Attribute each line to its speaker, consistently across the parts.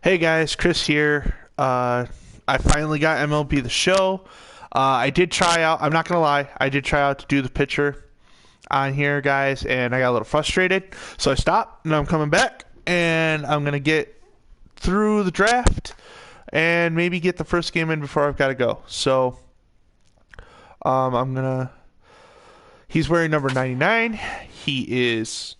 Speaker 1: Hey guys, Chris here. I finally got MLB The Show. I did try out, I'm not going to lie, I did try out to do the pitcher on here, guys, and I got a little frustrated. So I stopped, and I'm coming back, and I'm going to get through the draft and maybe get the first game in before I've got to go. So I'm going to... He's wearing number 99. He is...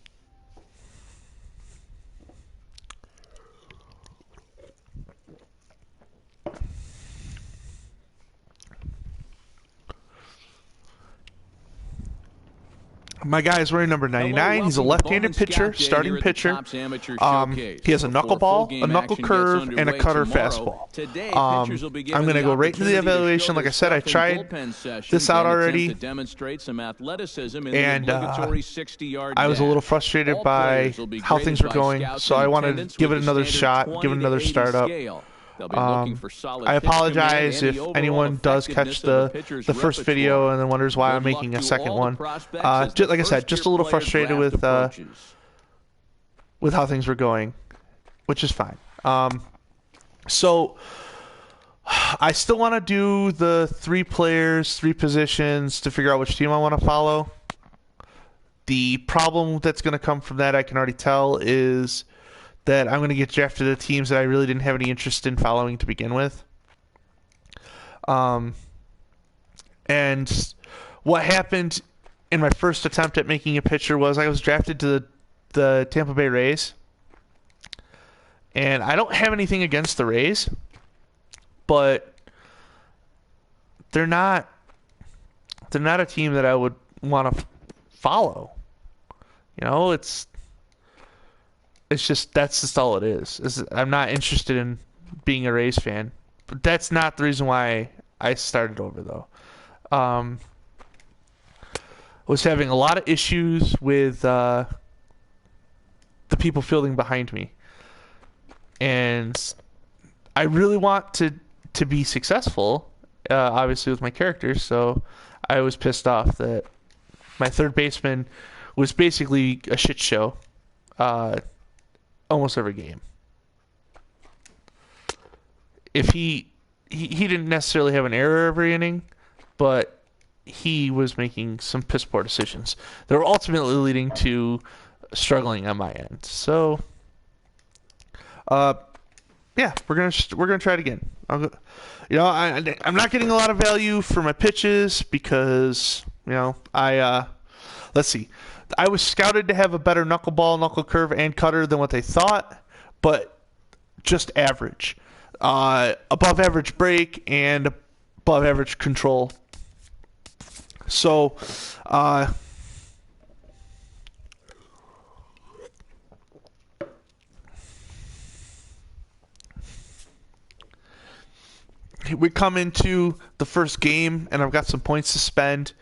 Speaker 1: My guy is wearing number 99. He's a left-handed pitcher, starting pitcher. He has a knuckleball, a knuckle curve, and a cutter fastball. I'm going to go right into the evaluation. Like I said, I tried this out already, and I was a little frustrated by how things were going, so I wanted to give it another shot, give it another startup. I apologize if anyone does catch the first video and then wonders why I'm making a second one. Like I said, just a little frustrated with how things were going, which is fine. So I still want to do the 3 players, 3 positions to figure out which team I want to follow. The problem that's going to come from that, I can already tell, is that I'm going to get drafted to teams that I really didn't have any interest in following to begin with. And what happened in my first attempt at making a pitcher was I was drafted to the Tampa Bay Rays. And I don't have anything against the Rays, but they're not a team that I would want to follow. You know, it's just, that's just all it is. I'm not interested in being a Rays fan. But that's not the reason why I started over, though. Was having a lot of issues with the people fielding behind me. And I really want to be successful, obviously, with my characters, so I was pissed off that my third baseman was basically a shit show. Almost every game. If he didn't necessarily have an error every inning, but he was making some piss poor decisions that were ultimately leading to struggling on my end. So, yeah, we're gonna try it again. I'm not getting a lot of value for my pitches because let's see. I was scouted to have a better knuckleball, knuckle curve, and cutter than what they thought, but just average. Above average break and above average control. So, we come into the first game, and I've got some points to spend.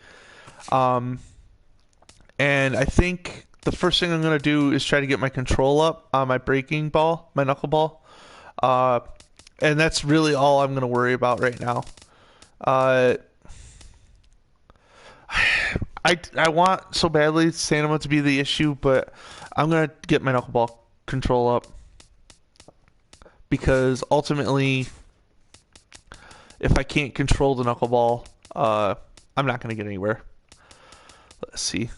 Speaker 1: And I think the first thing I'm going to do is try to get my control up on my breaking ball, my knuckleball. And that's really all I'm going to worry about right now. I want so badly Santa to be the issue, but I'm going to get my knuckleball control up. Because ultimately, if I can't control the knuckleball, I'm not going to get anywhere. Let's see.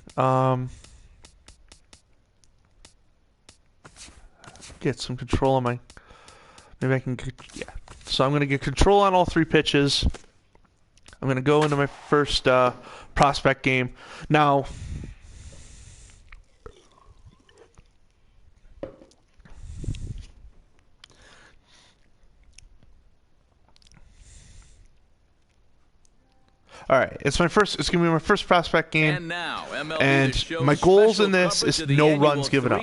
Speaker 1: Get some control on my... Maybe I can... Yeah. So I'm going to get control on all 3 pitches. I'm going to go into my first prospect game. Now... All right, it's gonna be my first prospect game, and now, and my goals in this is no runs given up.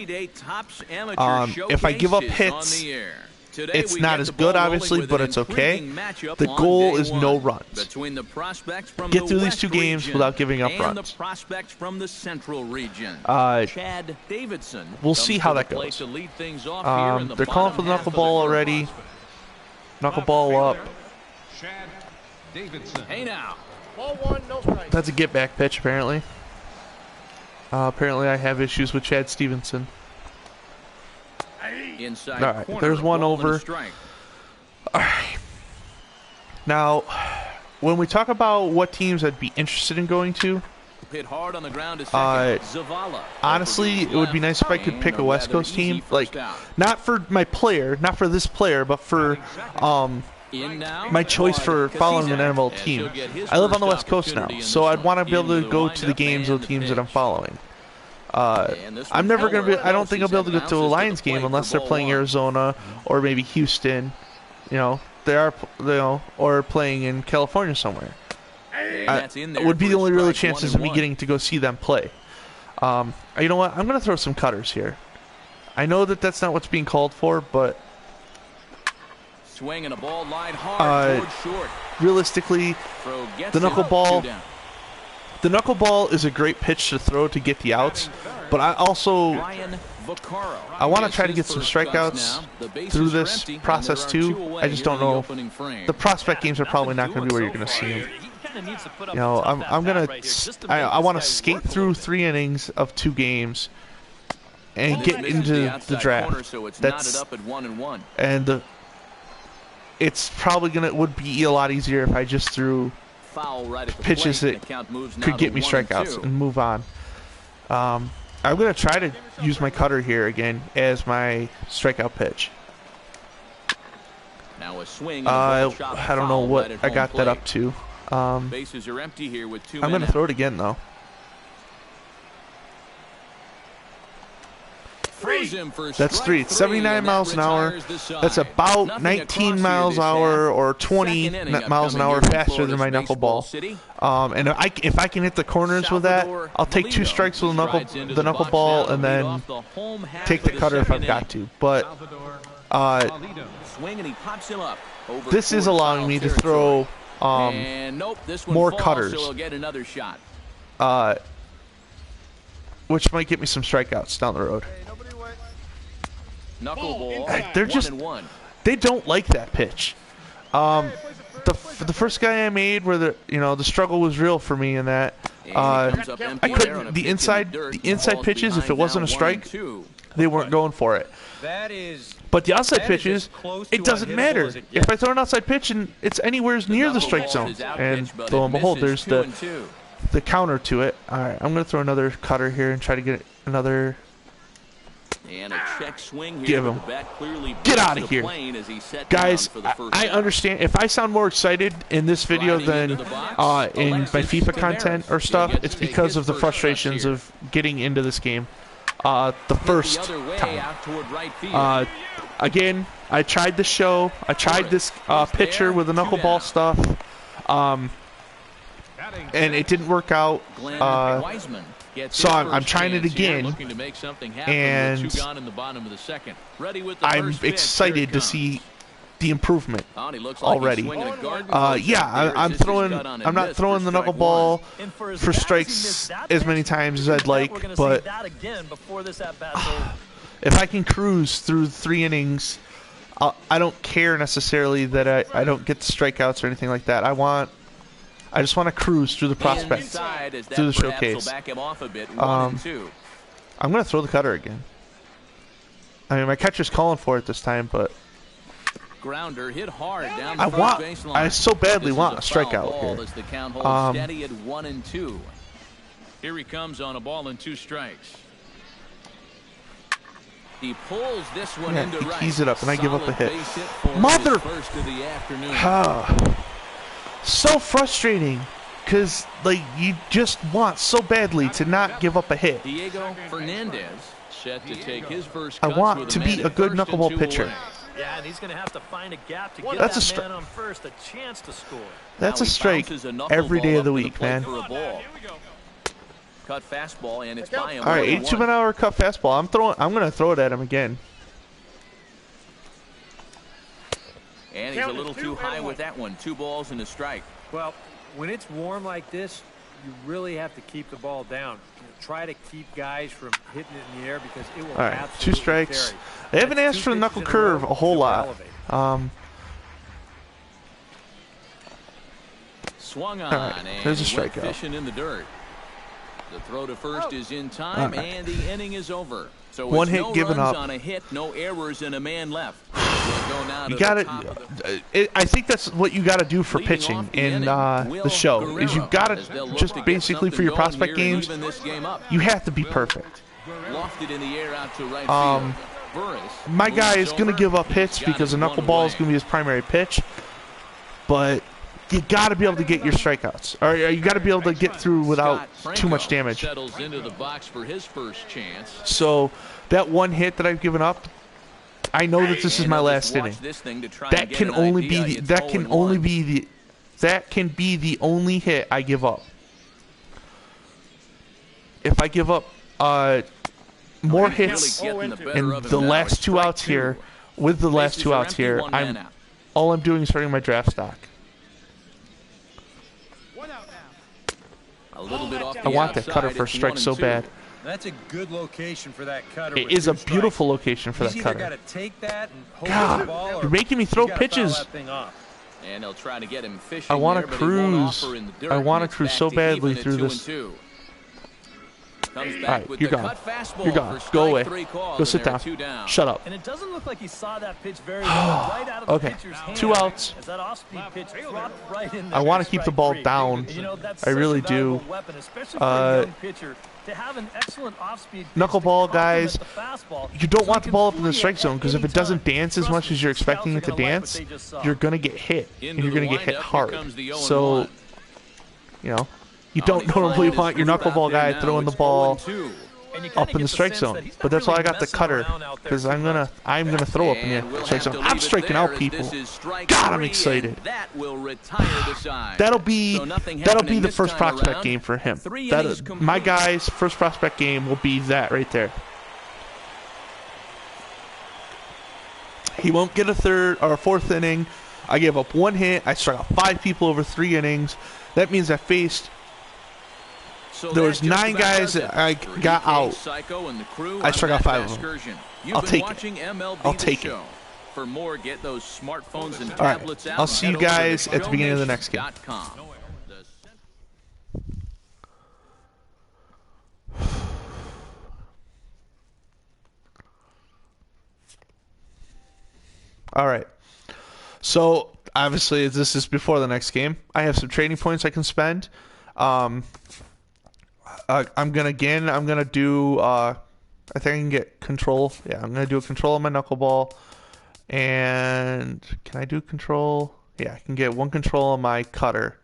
Speaker 1: If I give up hits, it's not as good, obviously, but it's okay. The goal is no runs. Get through these 2 games without giving up runs. We'll see how that goes. They're calling for the knuckleball already. Knuckleball up.
Speaker 2: Hey now.
Speaker 1: That's a get-back pitch, apparently. Apparently I have issues with Chad Stevenson.
Speaker 2: Hey. Inside
Speaker 1: All right,
Speaker 2: corner,
Speaker 1: there's one
Speaker 2: ball and a
Speaker 1: over.
Speaker 2: strike.
Speaker 1: All right. Now, when we talk about what teams I'd be interested in going to,
Speaker 2: Hit hard on the ground to second. Zavala.
Speaker 1: honestly, it would be nice if I could pick a West Coast team. Like, not for my player, not for this player, but for my choice for following an MLB team. I live on the West Coast now, so I'd want to be able to go to the games of the teams that I'm following. I'm never going to be, I don't think I'll be able to go to a Lions game unless they're playing Arizona or maybe Houston. You know, they are, you know, or playing in California somewhere. It would be the only real chances of me getting to go see them play. You know what? I'm going to throw some cutters here. I know that that's not what's being called for, but
Speaker 2: swinging a ball line hard short.
Speaker 1: Realistically, the knuckleball is a great pitch to throw to get the outs, but I also want to try to get some strikeouts through this process too. I just don't know. The prospect games are probably not going to be where you're going to see them. You know, I want to skate through 3 innings of 2 games and get into the draft. It's probably would be a lot easier if I just threw pitches that could get me strikeouts and move on. I'm going to try to use my cutter here again as my strikeout pitch.
Speaker 2: Now a swing.
Speaker 1: I don't know what I got that up to.
Speaker 2: Bases are empty here with 2
Speaker 1: I'm going to throw it again, though. That's 3. It's 79 miles an hour. That's about 19 miles an hour or 20 miles an hour faster than my knuckleball. And if I can hit the corners with that, I'll take 2 strikes with the knuckleball and then take the cutter if I've got to. But this is allowing me to throw more cutters, which might get me some strikeouts down the road. They don't like that pitch. The first guy I made where the struggle was real for me in that I couldn't the inside pitches, if it wasn't a strike, they weren't going for it. But the outside pitches, it doesn't matter. If I throw an outside pitch and it's anywhere near the strike zone, and lo and behold, there's the counter to it. All right, I'm going to throw another cutter here and try to get another.
Speaker 2: And a check swing here.
Speaker 1: Give him. Get out of here. Guys, I understand. If I sound more excited in this video than in my FIFA content or stuff, it's because of the frustrations of getting into this game. The first time. Again, I tried the show. I tried this pitcher with the knuckleball stuff. And it didn't work out. So I'm trying it again, and I'm excited to see the improvement already. Yeah, I'm not throwing the knuckleball for strikes as many times as I'd like, but if I can cruise through 3 innings, I don't care necessarily that I don't get the strikeouts or anything like that. I just want to cruise through the prospects, through the showcase. I'm going to throw the cutter again. I mean, my catcher's calling for it this time, but I so badly want a strikeout here.
Speaker 2: Here he comes on a ball and 2 strikes. He pulls this one into right.
Speaker 1: He keys it up, and I give up a hit. Mother! So frustrating, because like you just want so badly to not give up a hit.
Speaker 2: Diego Fernandez set to take his first
Speaker 1: I want to be a good knuckleball pitcher.
Speaker 3: Yeah, and he's going to have to find a gap to give that man on first a chance to score.
Speaker 1: That's a strike every day of the week, man.
Speaker 2: Cut fastball, and it's by him.
Speaker 1: All right, 82-mile-an-hour cut fastball. I'm going to throw it at him again.
Speaker 2: And he's a little too high with that one. 2 balls and a strike.
Speaker 3: Well, when it's warm like this, you really have to keep the ball down. Try to keep guys from hitting it in the air because it will absolutely
Speaker 1: 2 strikes.
Speaker 3: carry.
Speaker 1: They haven't asked for the knuckle curve a whole lot.
Speaker 2: Swung on, and
Speaker 1: there's a
Speaker 2: he went
Speaker 1: strikeout.
Speaker 2: fishing in the dirt. The throw to first is in time, and the inning is over. So
Speaker 1: one hit
Speaker 2: no
Speaker 1: given
Speaker 2: runs
Speaker 1: up.
Speaker 2: on a hit, no errors, and a man left.
Speaker 1: You gotta. I think that's what you gotta do for pitching in the show. Is you gotta just basically for your prospect games, you have to be perfect.
Speaker 2: Lofted in the air out to right field.
Speaker 1: My guy is gonna give up hits because a knuckleball is gonna be his primary pitch, but you got to be able to get your strikeouts, or you got to be able to get through without too much damage. So that one hit that I've given up, I know that this is my last inning. That can only be the only hit I give up. If I give up more hits in the last 2 outs here, with the last 2 outs here, all I'm doing is starting my draft stock.
Speaker 2: A little bit off
Speaker 1: I want that cutter for a strike so bad.
Speaker 3: That's a good location for that cutter.
Speaker 1: It is a beautiful location for that cutter. God, you're making me throw pitches.
Speaker 2: And they'll try to get him fishing.
Speaker 1: I want to cruise. I want to cruise so badly through this. All right, you're gone. You're gone. Go away. Go sit down. Shut up.
Speaker 4: And it doesn't look like he saw that pitch very well. Right out of the
Speaker 1: Okay,
Speaker 4: pitcher's hand.
Speaker 1: 2 outs.
Speaker 4: As that off-speed pitch dropped right in
Speaker 1: I want to keep the ball down. I really do. Knuckleball, guys, you don't want the ball up in the strike zone because if it doesn't dance as much as you're expecting it to dance, you're going to get hit, and you're going to get hit hard. So, you know, you don't normally want your knuckleball guy throwing the ball up in the strike zone, but that's why I got the cutter, because I'm gonna throw up in the strike zone. I'm striking out people. God, I'm excited. That'll be the first prospect game for him. My guy's first prospect game will be that right there. He won't get a third or a fourth inning. I gave up 1 hit. I struck out 5 people over 3 innings. That means I faced. There was 9 guys that I got out. I struck out 5 of them. I'll take it. I'll take it.
Speaker 2: For more, get those smartphones and
Speaker 1: All
Speaker 2: tablets
Speaker 1: right.
Speaker 2: out.
Speaker 1: I'll see you guys at the beginning of the next game. All right. So obviously, this is before the next game. I have some trading points I can spend. I'm gonna do. I think I can get control. Yeah, I'm gonna do a control on my knuckleball. And can I do control? Yeah, I can get 1 control on my cutter.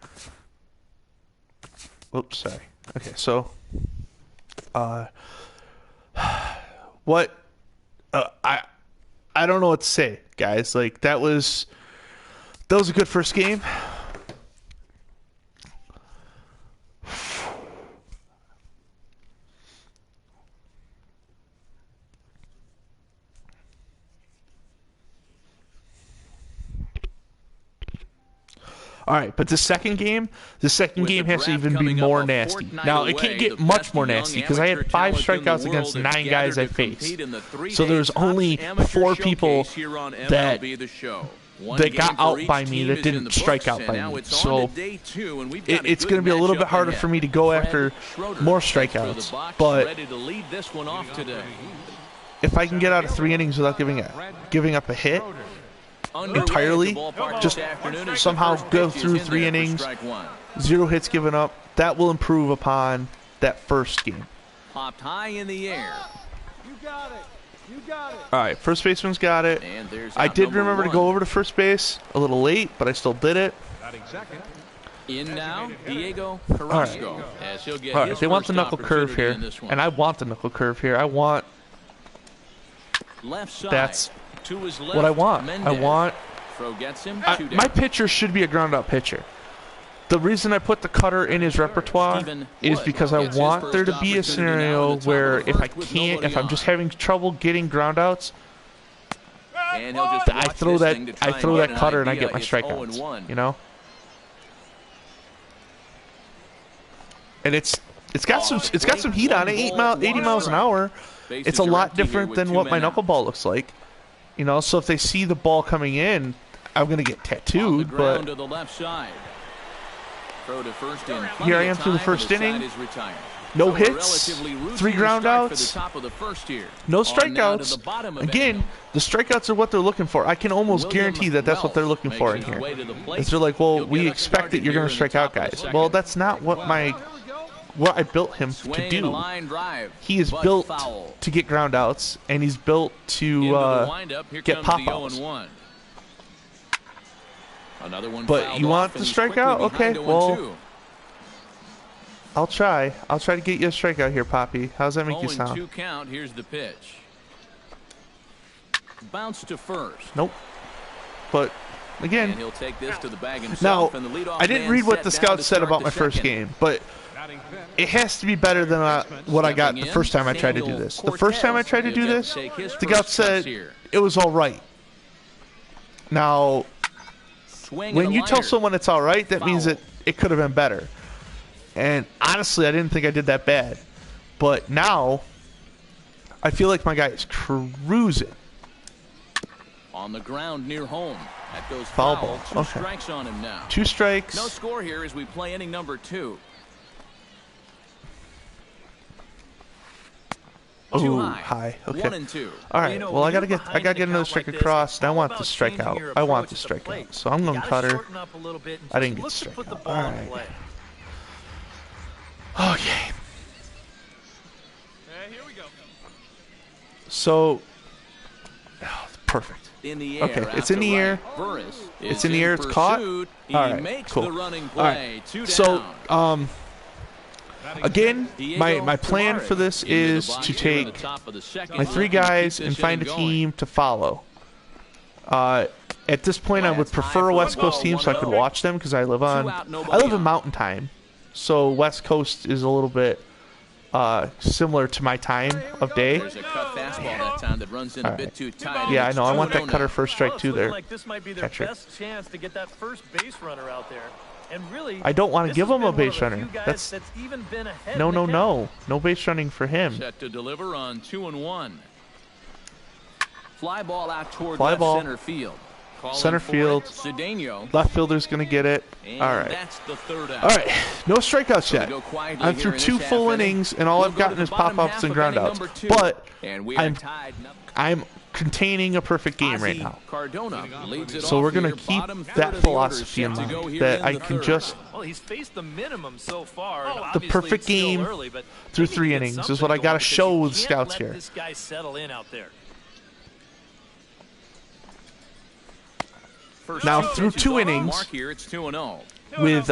Speaker 1: Oops, sorry. Okay, so, what? I don't know what to say, guys. Like that was a good first game. All right, but the second game has to even be more nasty. Now, it can't get much more nasty because I had 5 strikeouts against 9 guys I faced. So there's only 4 people that got out by me that didn't strike out by me. So it's going to be a little bit harder for me to go after more strikeouts. But if I can get out of 3 innings without giving up a hit entirely, just somehow go through 3 innings, 0 hits given up, that will improve upon that first game.
Speaker 2: Popped high in the air.
Speaker 4: You got it. You got it.
Speaker 1: All right, first baseman's got it. I did remember to go over to first base a little late, but I still did it.
Speaker 2: In now, Diego Carrasco.
Speaker 1: All right, they want the knuckle curve here, and I want the knuckle curve here. I want. That's what I want. I want. My pitcher should be a ground-out pitcher. The reason I put the cutter in his repertoire is because I want there to be a scenario where if I'm just having trouble getting groundouts, I throw that cutter and I get my strikeouts. You know. And it's got some heat on it. 80 miles an hour. It's a lot different than what my knuckleball looks like. You know, so if they see the ball coming in, I'm going to get tattooed, but here I am through the first inning. No hits, 3 ground outs, no strikeouts. Again, the strikeouts are what they're looking for. I can almost guarantee that that's what they're looking for in here. Is they're like, well, we expect that you're going to strike out guys. Well, that's not what I built him to do. He is built to get ground outs, and he's built to get pop-outs. But you want the strikeout? Okay, well, I'll try. I'll try to get you a strikeout here, Poppy. How does that make you sound?
Speaker 2: 0-2 count. Here's the pitch. Bounce to first.
Speaker 1: Nope. But again,
Speaker 2: and he'll take this to the bag
Speaker 1: now
Speaker 2: himself, and the leadoff
Speaker 1: I didn't read what the scouts said about my first game, but it has to be better than what I got the first time I tried to do this. The first time I tried to do this, the scouts said it was all right. Now, when you tell someone it's all right, that means that it could have been better. And honestly, I didn't think I did that bad. But now, I feel like my guy is cruising.
Speaker 2: On the ground near home. That goes
Speaker 1: foul
Speaker 2: foul.
Speaker 1: ball.
Speaker 2: 2 strikes on him now.
Speaker 1: 2 strikes.
Speaker 2: No score here as we play inning number 2.
Speaker 1: Ooh, high. Okay.
Speaker 2: 1-2.
Speaker 1: All right. Well, I gotta get another strike across. And I want the strikeout. I want the strikeout. So I'm gonna cut her. I didn't get strikeout. All right. Okay.
Speaker 4: Here we go.
Speaker 1: So, perfect.
Speaker 2: In the air,
Speaker 1: okay, it's in the air. It's in the air. It's caught. All right, cool. All right. So, again, my plan for this is to take my 3 guys and find a team to follow. At this point, I would prefer a West Coast team so I could watch them because I live in Mountain Time. So West Coast is a little bit similar to my time of day.
Speaker 2: There's a cut fastball that time that runs in a bit too tight.
Speaker 1: Yeah, I know. I want that cutter first strike too there.
Speaker 4: Like this might be their best chance to get that first base runner out there. And really,
Speaker 1: I don't want to give him a base runner. That's
Speaker 4: even been ahead
Speaker 1: no base running for him.
Speaker 2: Set to deliver on 2-1. Fly ball out toward center field.
Speaker 1: Center field. Left fielder's going to get it. All right.
Speaker 2: That's the third out.
Speaker 1: All right. No strikeouts yet. I'm through 2 full innings, and all I've gotten is pop-ups and ground-outs. But I'm containing a perfect game right now. So we're going to keep that philosophy in mind, that I can just...
Speaker 4: Well, he's faced the minimum so far.
Speaker 1: The perfect game through 3 innings is what I got to show the scouts here.
Speaker 4: This guy settle in out there.
Speaker 1: Now, through 2 innings, with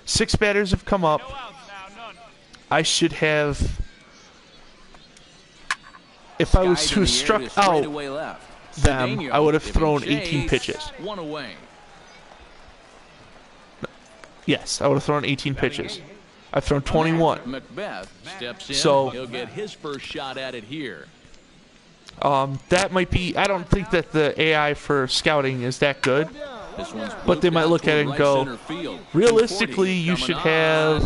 Speaker 1: 6 batters have come up, I should have, if I was to have struck out them, I would have thrown 18 pitches. Yes, I would have thrown 18 pitches. I've thrown 21. So,
Speaker 2: he'll get his first shot at it here.
Speaker 1: That might be, I don't think that the AI for scouting is that good, but they might look at it and go, realistically, you should have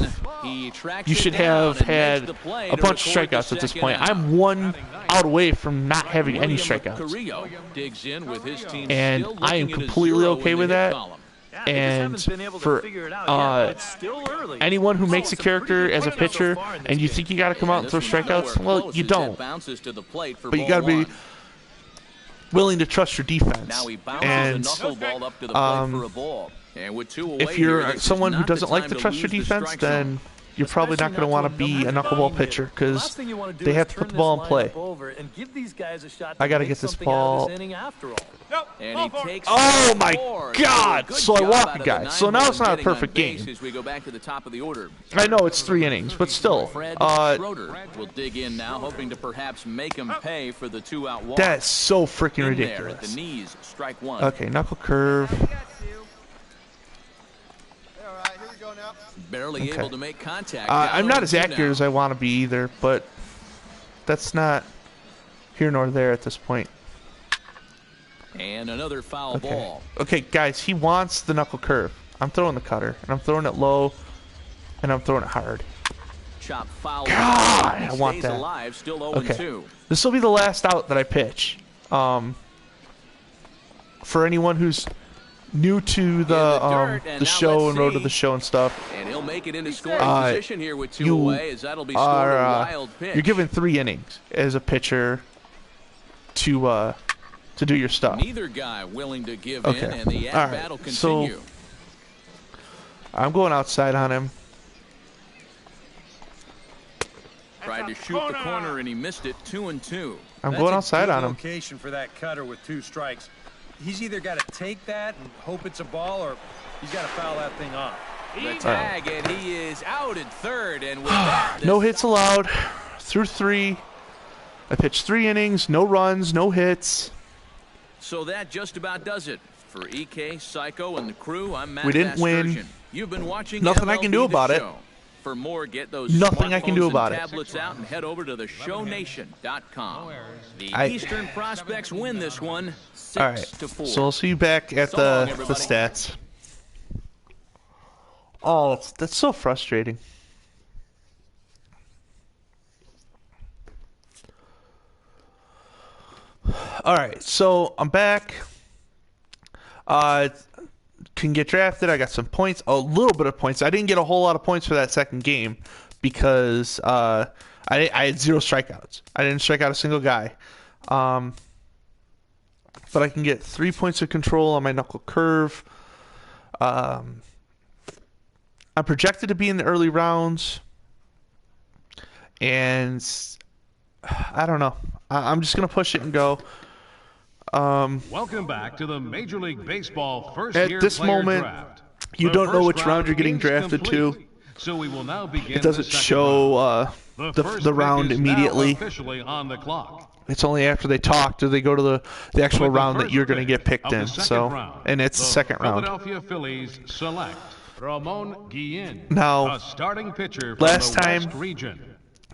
Speaker 1: had a bunch of strikeouts at this point. I'm 1 out away from not having any strikeouts, and I am completely okay with that. And for anyone who makes a character as a pitcher and you think you got to come out and throw strikeouts, well, you don't. But you got to be willing to trust your defense. And if you're someone who doesn't like to trust your defense, then you're probably not going to want to be a knuckleball pitcher because they have to put the ball in play. I got to get this ball. Oh my God! So I walk a guy. So now it's not a perfect game. I know it's 3 innings, but still.
Speaker 2: will dig in now, hoping to perhaps make him pay for the 2-out walk.
Speaker 1: That's so freaking ridiculous. Okay, knuckle curve.
Speaker 2: Barely able to make contact.
Speaker 1: I'm not as accurate as I want to be either, but that's not here nor there at this point.
Speaker 2: And another foul ball.
Speaker 1: Okay, guys, he wants the knuckle curve. I'm throwing the cutter, and I'm throwing it low, and I'm throwing it hard.
Speaker 2: Chop foul.
Speaker 1: God, I want that.
Speaker 2: Alive, still 0-2.
Speaker 1: Okay, this will be the last out that I pitch. For anyone who's new to the show and road to the show and stuff,
Speaker 2: and he'll make it into scoring position here with 2 away, as that'll be scored a wild pitch.
Speaker 1: You're given 3 innings as a pitcher to do your stuff.
Speaker 2: Neither guy willing to give in, and the at-bat will continue.
Speaker 1: So I'm going outside on him.
Speaker 2: Tried to shoot the corner and he missed it. 2-2.
Speaker 1: I'm going outside on him.
Speaker 3: Location for that cutter with 2 strikes. He's either got to take that and hope it's a ball, or he's got to foul that thing off.
Speaker 2: The tag, and he is out at third. And with that,
Speaker 1: no hits allowed through 3. I pitched 3 innings, no runs, no hits.
Speaker 2: So that just about does it for EK, Psycho, and the crew. I'm Matt.
Speaker 1: We didn't win.
Speaker 2: You've been watching
Speaker 1: Nothing
Speaker 2: MLB
Speaker 1: I can do about it.
Speaker 2: For more, get those
Speaker 1: Nothing I can do about it.
Speaker 2: Tablets out and head over to theshownation.com. The Eastern Prospects win this one 6-4.
Speaker 1: So I'll see you back at the stats. Oh, that's so frustrating. All right, so I'm back. Can get drafted. I got some points, a little bit of points. I didn't get a whole lot of points for that second game because I had 0 strikeouts. I didn't strike out a single guy. But I can get 3 points of control on my knuckle curve. I'm projected to be in the early rounds, and I don't know. I'm just gonna push it and go.
Speaker 5: Welcome back to the Major League Baseball first-year
Speaker 1: At this moment,
Speaker 5: draft.
Speaker 1: you
Speaker 5: The
Speaker 1: don't know
Speaker 5: first
Speaker 1: which round you're getting
Speaker 5: is
Speaker 1: drafted
Speaker 5: complete,
Speaker 1: to.
Speaker 5: So we will now begin
Speaker 1: It doesn't
Speaker 5: the second
Speaker 1: show
Speaker 5: round.
Speaker 1: the
Speaker 5: first
Speaker 1: round
Speaker 5: pick is
Speaker 1: immediately.
Speaker 5: now officially on the clock.
Speaker 1: It's only after they talk do they go to the actual
Speaker 5: With the
Speaker 1: round that
Speaker 5: first
Speaker 1: you're going to
Speaker 5: pick
Speaker 1: get picked
Speaker 5: of the
Speaker 1: in.
Speaker 5: second
Speaker 1: So,
Speaker 5: round,
Speaker 1: and it's the second round.
Speaker 5: Philadelphia Phillies select Ramon Guillen,
Speaker 1: Now,
Speaker 5: a starting pitcher from
Speaker 1: last
Speaker 5: the
Speaker 1: time
Speaker 5: West region.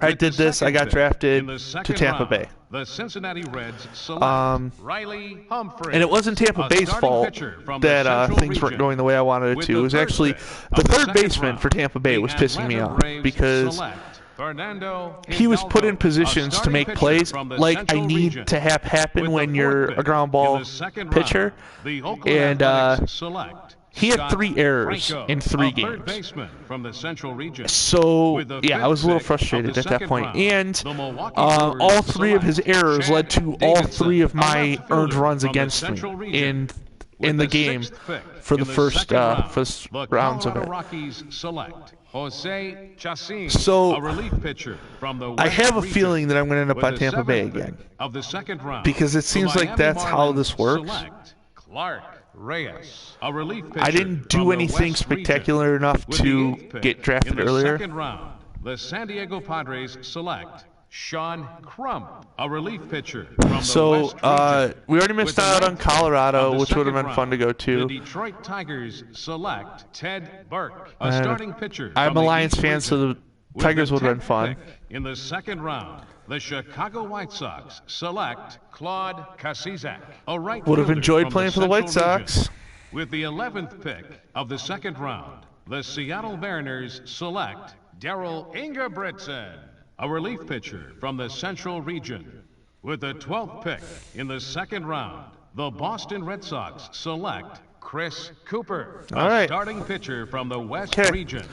Speaker 1: I
Speaker 5: With
Speaker 1: did
Speaker 5: the
Speaker 1: this, I
Speaker 5: second
Speaker 1: got
Speaker 5: pick
Speaker 1: drafted
Speaker 5: in the
Speaker 1: to
Speaker 5: second
Speaker 1: Tampa
Speaker 5: round,
Speaker 1: Bay.
Speaker 5: The Cincinnati Reds select Riley Humphrey.
Speaker 1: And it wasn't Tampa
Speaker 5: a
Speaker 1: Bay's
Speaker 5: starting
Speaker 1: fault
Speaker 5: pitcher from the
Speaker 1: that
Speaker 5: Central
Speaker 1: things weren't
Speaker 5: region.
Speaker 1: going the way I wanted it
Speaker 5: With
Speaker 1: to. It
Speaker 5: the
Speaker 1: was
Speaker 5: first
Speaker 1: actually
Speaker 5: pick
Speaker 1: the
Speaker 5: of the
Speaker 1: third
Speaker 5: second
Speaker 1: baseman
Speaker 5: round,
Speaker 1: for Tampa Bay
Speaker 5: the
Speaker 1: was pissing me
Speaker 5: Atlanta
Speaker 1: off
Speaker 5: Braves
Speaker 1: because
Speaker 5: select Fernando
Speaker 1: he was put in
Speaker 5: Hidalgo,
Speaker 1: positions
Speaker 5: a
Speaker 1: to
Speaker 5: starting
Speaker 1: make
Speaker 5: pitcher
Speaker 1: plays
Speaker 5: from the
Speaker 1: like I
Speaker 5: Central
Speaker 1: need
Speaker 5: region.
Speaker 1: to have happen
Speaker 5: With
Speaker 1: when
Speaker 5: the
Speaker 1: you're
Speaker 5: fourth
Speaker 1: a ground
Speaker 5: pick
Speaker 1: ball
Speaker 5: in the second
Speaker 1: pitcher.
Speaker 5: round, the Oakland
Speaker 1: And
Speaker 5: Athletics select
Speaker 1: he had
Speaker 5: Scott
Speaker 1: 3 errors
Speaker 5: Franco,
Speaker 1: in 3
Speaker 5: a third
Speaker 1: games.
Speaker 5: baseman from the Central region.
Speaker 1: So,
Speaker 5: With the
Speaker 1: yeah, I was a little
Speaker 5: fifth pick of
Speaker 1: frustrated
Speaker 5: the
Speaker 1: at that
Speaker 5: second
Speaker 1: point.
Speaker 5: round,
Speaker 1: And
Speaker 5: the Milwaukee
Speaker 1: all
Speaker 5: Brewers
Speaker 1: 3 of his
Speaker 5: select
Speaker 1: errors
Speaker 5: Chad
Speaker 1: led to all
Speaker 5: Davidson,
Speaker 1: 3 of
Speaker 5: a
Speaker 1: my
Speaker 5: left
Speaker 1: earned
Speaker 5: fielder
Speaker 1: runs
Speaker 5: from the
Speaker 1: against me
Speaker 5: Central region.
Speaker 1: in
Speaker 5: With
Speaker 1: the game
Speaker 5: sixth pick
Speaker 1: for the
Speaker 5: in
Speaker 1: first
Speaker 5: second round,
Speaker 1: first
Speaker 5: the
Speaker 1: rounds of
Speaker 5: Colorado
Speaker 1: it.
Speaker 5: Rockies select Jose Chacin,
Speaker 1: So,
Speaker 5: a relief pitcher from the
Speaker 1: I
Speaker 5: West
Speaker 1: have a
Speaker 5: region.
Speaker 1: feeling that I'm going to end up
Speaker 5: With
Speaker 1: on
Speaker 5: the
Speaker 1: Tampa Bay
Speaker 5: seventh pick
Speaker 1: again.
Speaker 5: of the second round,
Speaker 1: Because it
Speaker 5: the
Speaker 1: seems like
Speaker 5: Miami
Speaker 1: that's how
Speaker 5: Marlins
Speaker 1: this works.
Speaker 5: select Clark Reyes, a relief pitcher
Speaker 1: I didn't
Speaker 5: from
Speaker 1: do
Speaker 5: the
Speaker 1: anything
Speaker 5: West
Speaker 1: spectacular
Speaker 5: region.
Speaker 1: enough
Speaker 5: With the
Speaker 1: to
Speaker 5: eighth pick
Speaker 1: get drafted
Speaker 5: in the
Speaker 1: earlier.
Speaker 5: second round, the San Diego Padres select Sean Crump, a relief pitcher from the
Speaker 1: So,
Speaker 5: West region.
Speaker 1: we already missed
Speaker 5: With the
Speaker 1: out on
Speaker 5: ninth pick
Speaker 1: Colorado,
Speaker 5: of the
Speaker 1: which would have
Speaker 5: second
Speaker 1: been fun to go
Speaker 5: round,
Speaker 1: to.
Speaker 5: The Detroit Tigers select Ted Burke, a starting pitcher
Speaker 1: I'm
Speaker 5: from
Speaker 1: a
Speaker 5: the
Speaker 1: Lions
Speaker 5: East
Speaker 1: fan, so
Speaker 5: region.
Speaker 1: the
Speaker 5: With
Speaker 1: Tigers
Speaker 5: the
Speaker 1: would have been
Speaker 5: 10th
Speaker 1: fun.
Speaker 5: pick in the second round, the Chicago White Sox select Claude Casizak, a right
Speaker 1: Would have
Speaker 5: fielder
Speaker 1: enjoyed
Speaker 5: from
Speaker 1: playing for the White
Speaker 5: Central region.
Speaker 1: Sox.
Speaker 5: With the 11th pick of the second round, the Seattle Mariners select Darrell Ingebrigtsen, a relief pitcher from the Central region. With the 12th pick in the second round, the Boston Red Sox select Chris Cooper,
Speaker 1: All
Speaker 5: a
Speaker 1: right.
Speaker 5: starting pitcher from the West
Speaker 1: Okay.
Speaker 5: region.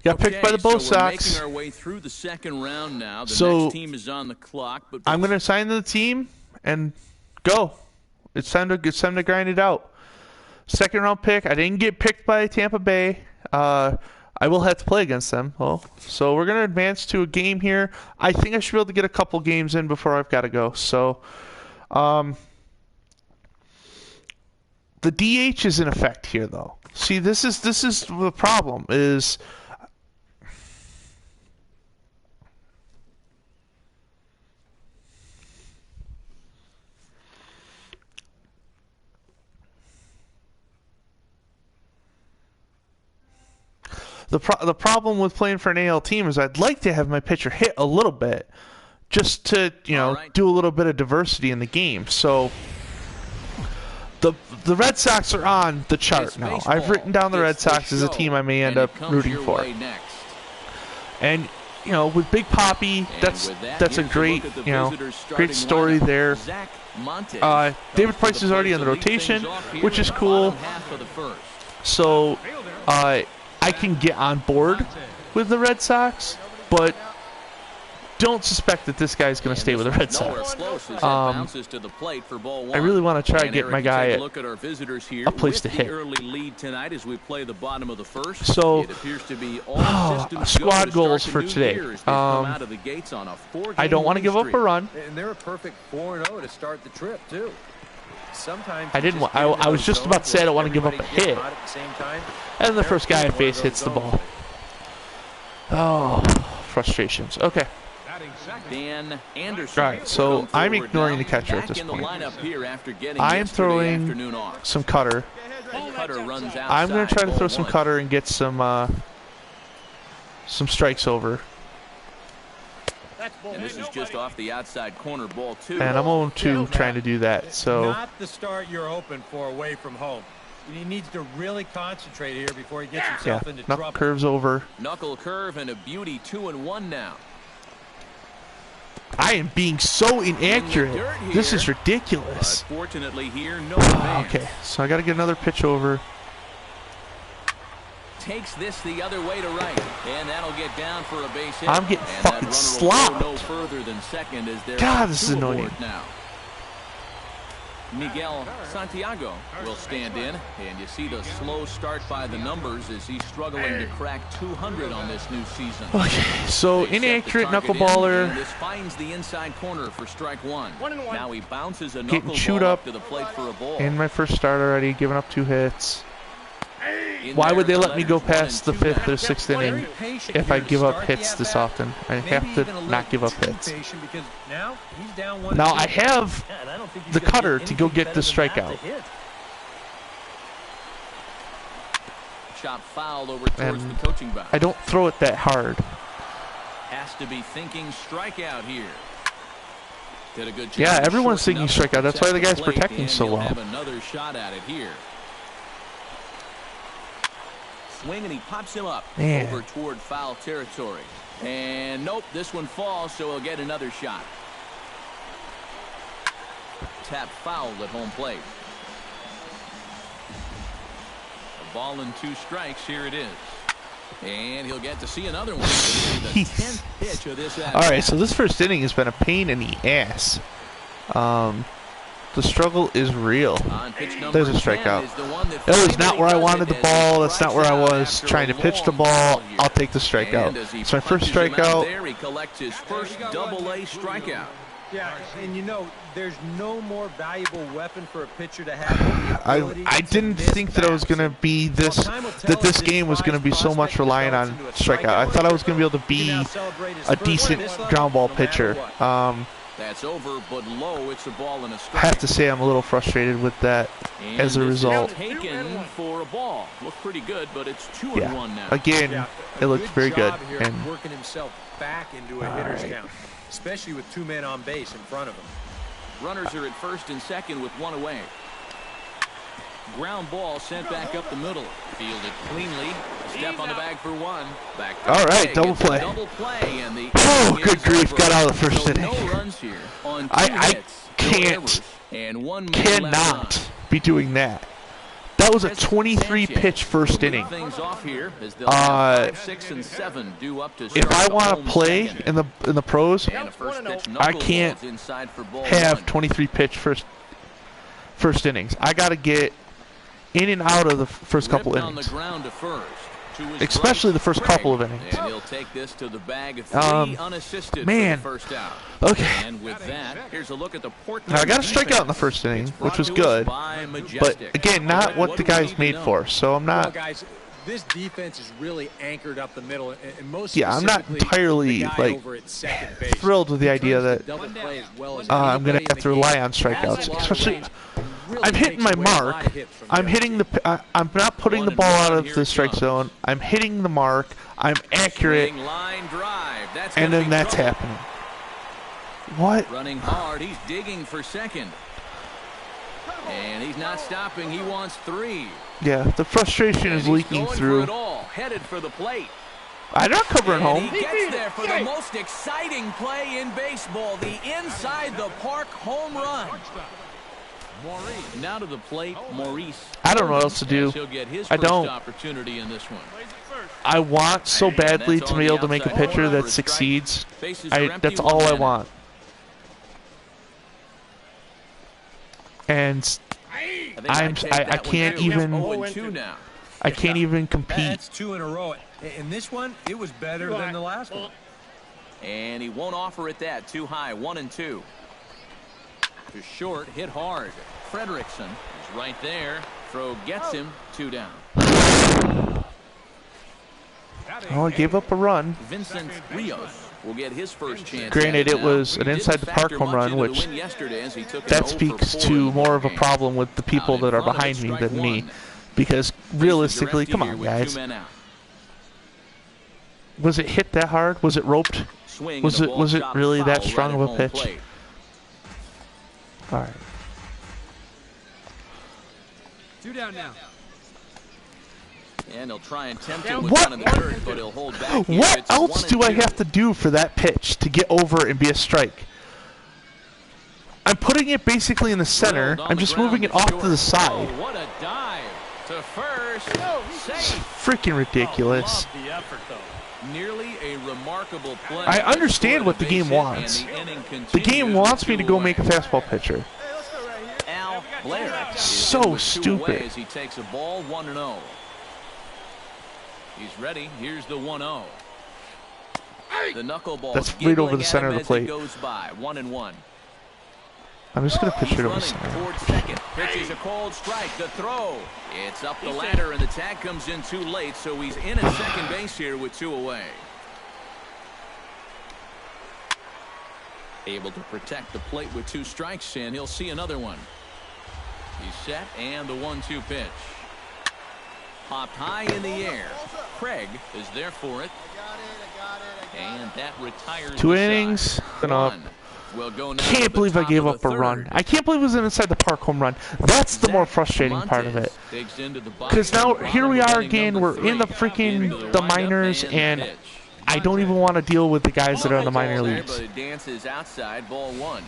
Speaker 1: Got picked by the
Speaker 2: so
Speaker 1: Bo
Speaker 2: we're
Speaker 1: Sox.
Speaker 2: making our way through the second round now. The
Speaker 1: So,
Speaker 2: next team is on the clock, but
Speaker 1: I'm going to sign the team and go. It's time to grind it out. Second round pick. I didn't get picked by Tampa Bay. I will have to play against them. Well, so we're going to advance to a game here. I think I should be able to get a couple games in before I've got to go. So, the DH is in effect here, though. See, this is the problem. Is the problem with playing for an AL team is I'd like to have my pitcher hit a little bit, just to do a little bit of diversity in the game. So the Red Sox are on the chart now. I've written down the Red Sox as a team I may end up rooting for. And you know, with Big Poppy, that's a great, you know, great story there. David Price is already in the rotation, which is cool. So I can get on board with the Red Sox, but don't suspect that this guy's going to stay with the Red Sox. I really want to try to get my guy a place to hit. So, squad goals for today. I don't want to give up a run.
Speaker 3: And they're a perfect 4-0 to start the trip, too. Sometimes
Speaker 1: I was just about to say I don't want to give up a hit. And the first guy I face hits the ball. Oh, frustrations. Okay.
Speaker 2: Dan Anderson.
Speaker 1: All right, so I'm ignoring the catcher at this point. I am throwing some cutter. I'm going to try to throw some cutter and get some strikes over.
Speaker 2: And this is just off the outside corner, ball 2.
Speaker 1: And I'm 0-2 trying to do that. So
Speaker 3: not the start you're hoping for away from home. He needs to really concentrate here before he gets himself into trouble.
Speaker 1: Knuckle curves over.
Speaker 2: Knuckle curve and a beauty, 2-1 now.
Speaker 1: I am being so inaccurate. This is ridiculous.
Speaker 2: Fortunately here, no
Speaker 1: okay, so I got to get another pitch over.
Speaker 2: Takes this the other way to right, and that'll get down for a base hit.
Speaker 1: I'm getting fucking slopped.
Speaker 2: No further than second as
Speaker 1: God, this is annoying.
Speaker 2: Now. Miguel Santiago will stand in, and you see the slow start by the numbers as he's struggling to crack 200 on this new season.
Speaker 1: Okay, so inaccurate knuckleballer.
Speaker 2: This finds the inside corner for strike 1. Now he bounces a
Speaker 1: getting chewed up
Speaker 2: to the plate for a ball.
Speaker 1: In my first start already, giving up 2 hits. Why would they let me go past the 5th or 6th inning if I give up hits this often? I have to not give up hits. Now I have the cutter to go get the strikeout.
Speaker 2: Shot fouled over towards the coaching box.
Speaker 1: I don't throw it that hard.
Speaker 2: Has to be thinking strikeout here. Did a good job.
Speaker 1: Yeah, everyone's thinking strikeout. That's why the guy's protecting so well.
Speaker 2: Have another shot at it here. Swing and he pops him up over toward foul territory. And nope, this one falls, so he'll get another shot. Tap fouled at home plate. A ball and 2 strikes. Here it is. And he'll get to see another one. The 10th pitch of this.
Speaker 1: All right, so this first inning has been a pain in the ass. The struggle is real. There's a strikeout. That was not where I wanted the ball. That's not where I was trying to pitch the ball. I'll take the strikeout. It's my first strikeout.
Speaker 2: There he collects his first double-A strikeout.
Speaker 3: Yeah, and you know, there's no more valuable weapon for a pitcher to have.
Speaker 1: I didn't think that I was going to be this, that this game was going to be so much reliant on strikeout. I thought I was going to be able to be a decent ground ball pitcher.
Speaker 2: That's over, but low. It's a ball and a strike.
Speaker 1: I have to say I'm a little frustrated with that as a result.
Speaker 2: Taken for a ball. Looked pretty good, but it's 2-1 now.
Speaker 1: Again, it looked very good.
Speaker 3: And working himself back into a hitter's count, especially with 2 men on base in front of him.
Speaker 2: Runners are at first and second with 1 away. Ground ball sent back up the middle. Fielded cleanly. Step on the bag for 1. Back
Speaker 1: all right, double play.
Speaker 2: Double play, and the
Speaker 1: good grief, got out of the first inning.
Speaker 2: No runs here on 2
Speaker 1: I
Speaker 2: hits,
Speaker 1: can't,
Speaker 2: and 1
Speaker 1: cannot be doing that. That was a 23 pitch first inning.
Speaker 2: Things off here as they'll have 5, 6, and 7 due up to
Speaker 1: if I want to play in the pros, I can't have 23 pitch first innings. I got to get in and out of the first couple innings, especially the first couple of innings.
Speaker 2: And he'll take this to the bag of 3 unassisted
Speaker 1: man.
Speaker 2: For the first out.
Speaker 1: Okay.
Speaker 2: And with that, here's a look at the
Speaker 1: now I got a strikeout in the first inning, which was good, but again, not what the guy's made for. So I'm not.
Speaker 3: Guys, this defense is really anchored up the middle, and most
Speaker 1: I'm not entirely like thrilled with the idea that I'm going to have to rely on strikeouts, especially. I'm hitting my mark. I'm hitting the. I'm not putting the ball out of the strike zone. I'm hitting the mark. I'm accurate, and then that's happening. What?
Speaker 2: Running hard. He's digging for second, and he's not stopping. He wants 3.
Speaker 1: Yeah, the frustration is leaking through.
Speaker 2: Headed for the plate.
Speaker 1: I'm not covering
Speaker 2: And
Speaker 1: home.
Speaker 2: he gets there for the most exciting play in baseball, the inside the park home run. Now to the plate, Maurice.
Speaker 1: I don't know what else to do.
Speaker 2: He'll get his
Speaker 1: I
Speaker 2: first
Speaker 1: don't.
Speaker 2: opportunity in this one.
Speaker 1: I want so badly to be able to make a pitcher that succeeds. That's all I want. And I can't even. I can't even compete.
Speaker 3: That's 2 in a row. In this one, it was better than the last one.
Speaker 2: And he won't offer it that. Too high. 1-2. To short, hit hard. Frederickson is right there. Throw gets him. 2 down.
Speaker 1: Oh, I gave up a run.
Speaker 2: Vincent Rios will get his first chance.
Speaker 1: Granted, it was an inside the park home run, which that speaks to more of a problem with the people that are behind me than me. Because realistically, come on, guys. Was it hit that hard? Was it roped? Was it really that strong of a pitch? All right.
Speaker 3: 2 down now.
Speaker 2: And he'll try and tempt him with one in the dirt, but he'll hold back.
Speaker 1: What else do I have to do for that pitch to get over and be a strike? I'm putting it basically in the center. I'm just moving it off to the side.
Speaker 2: What a dive to first.
Speaker 1: It's freaking ridiculous.
Speaker 3: Love the effort, though.
Speaker 2: Nearly a remarkable play.
Speaker 1: I understand what the game wants. The game wants me to go make a fastball pitcher.
Speaker 2: Al Blair
Speaker 1: so stupid.
Speaker 2: As he takes a ball 1-0. He's ready. Here's the 1-0. The knuckleball.
Speaker 1: That's right over the center of the plate.
Speaker 2: Goes by 1-1.
Speaker 1: I'm just gonna pitch it over the center.
Speaker 2: Toward second. Pitches a cold strike. The throw. It's up the ladder, and the tag comes in too late, so he's in at second base here with 2 away. Able to protect the plate with 2 strikes, and he'll see another one. He's set, and the 1-2 pitch. Popped high in the air. Craig is there for it. And that retires
Speaker 1: 2 innings. Can't believe I gave up a run. I can't believe it was an inside the park home run. That's the more frustrating part of it. Because now here we are again. We're in the freaking the minors, and I don't even want to deal with the guys that are in the minor leagues.
Speaker 2: Dances outside, ball 1.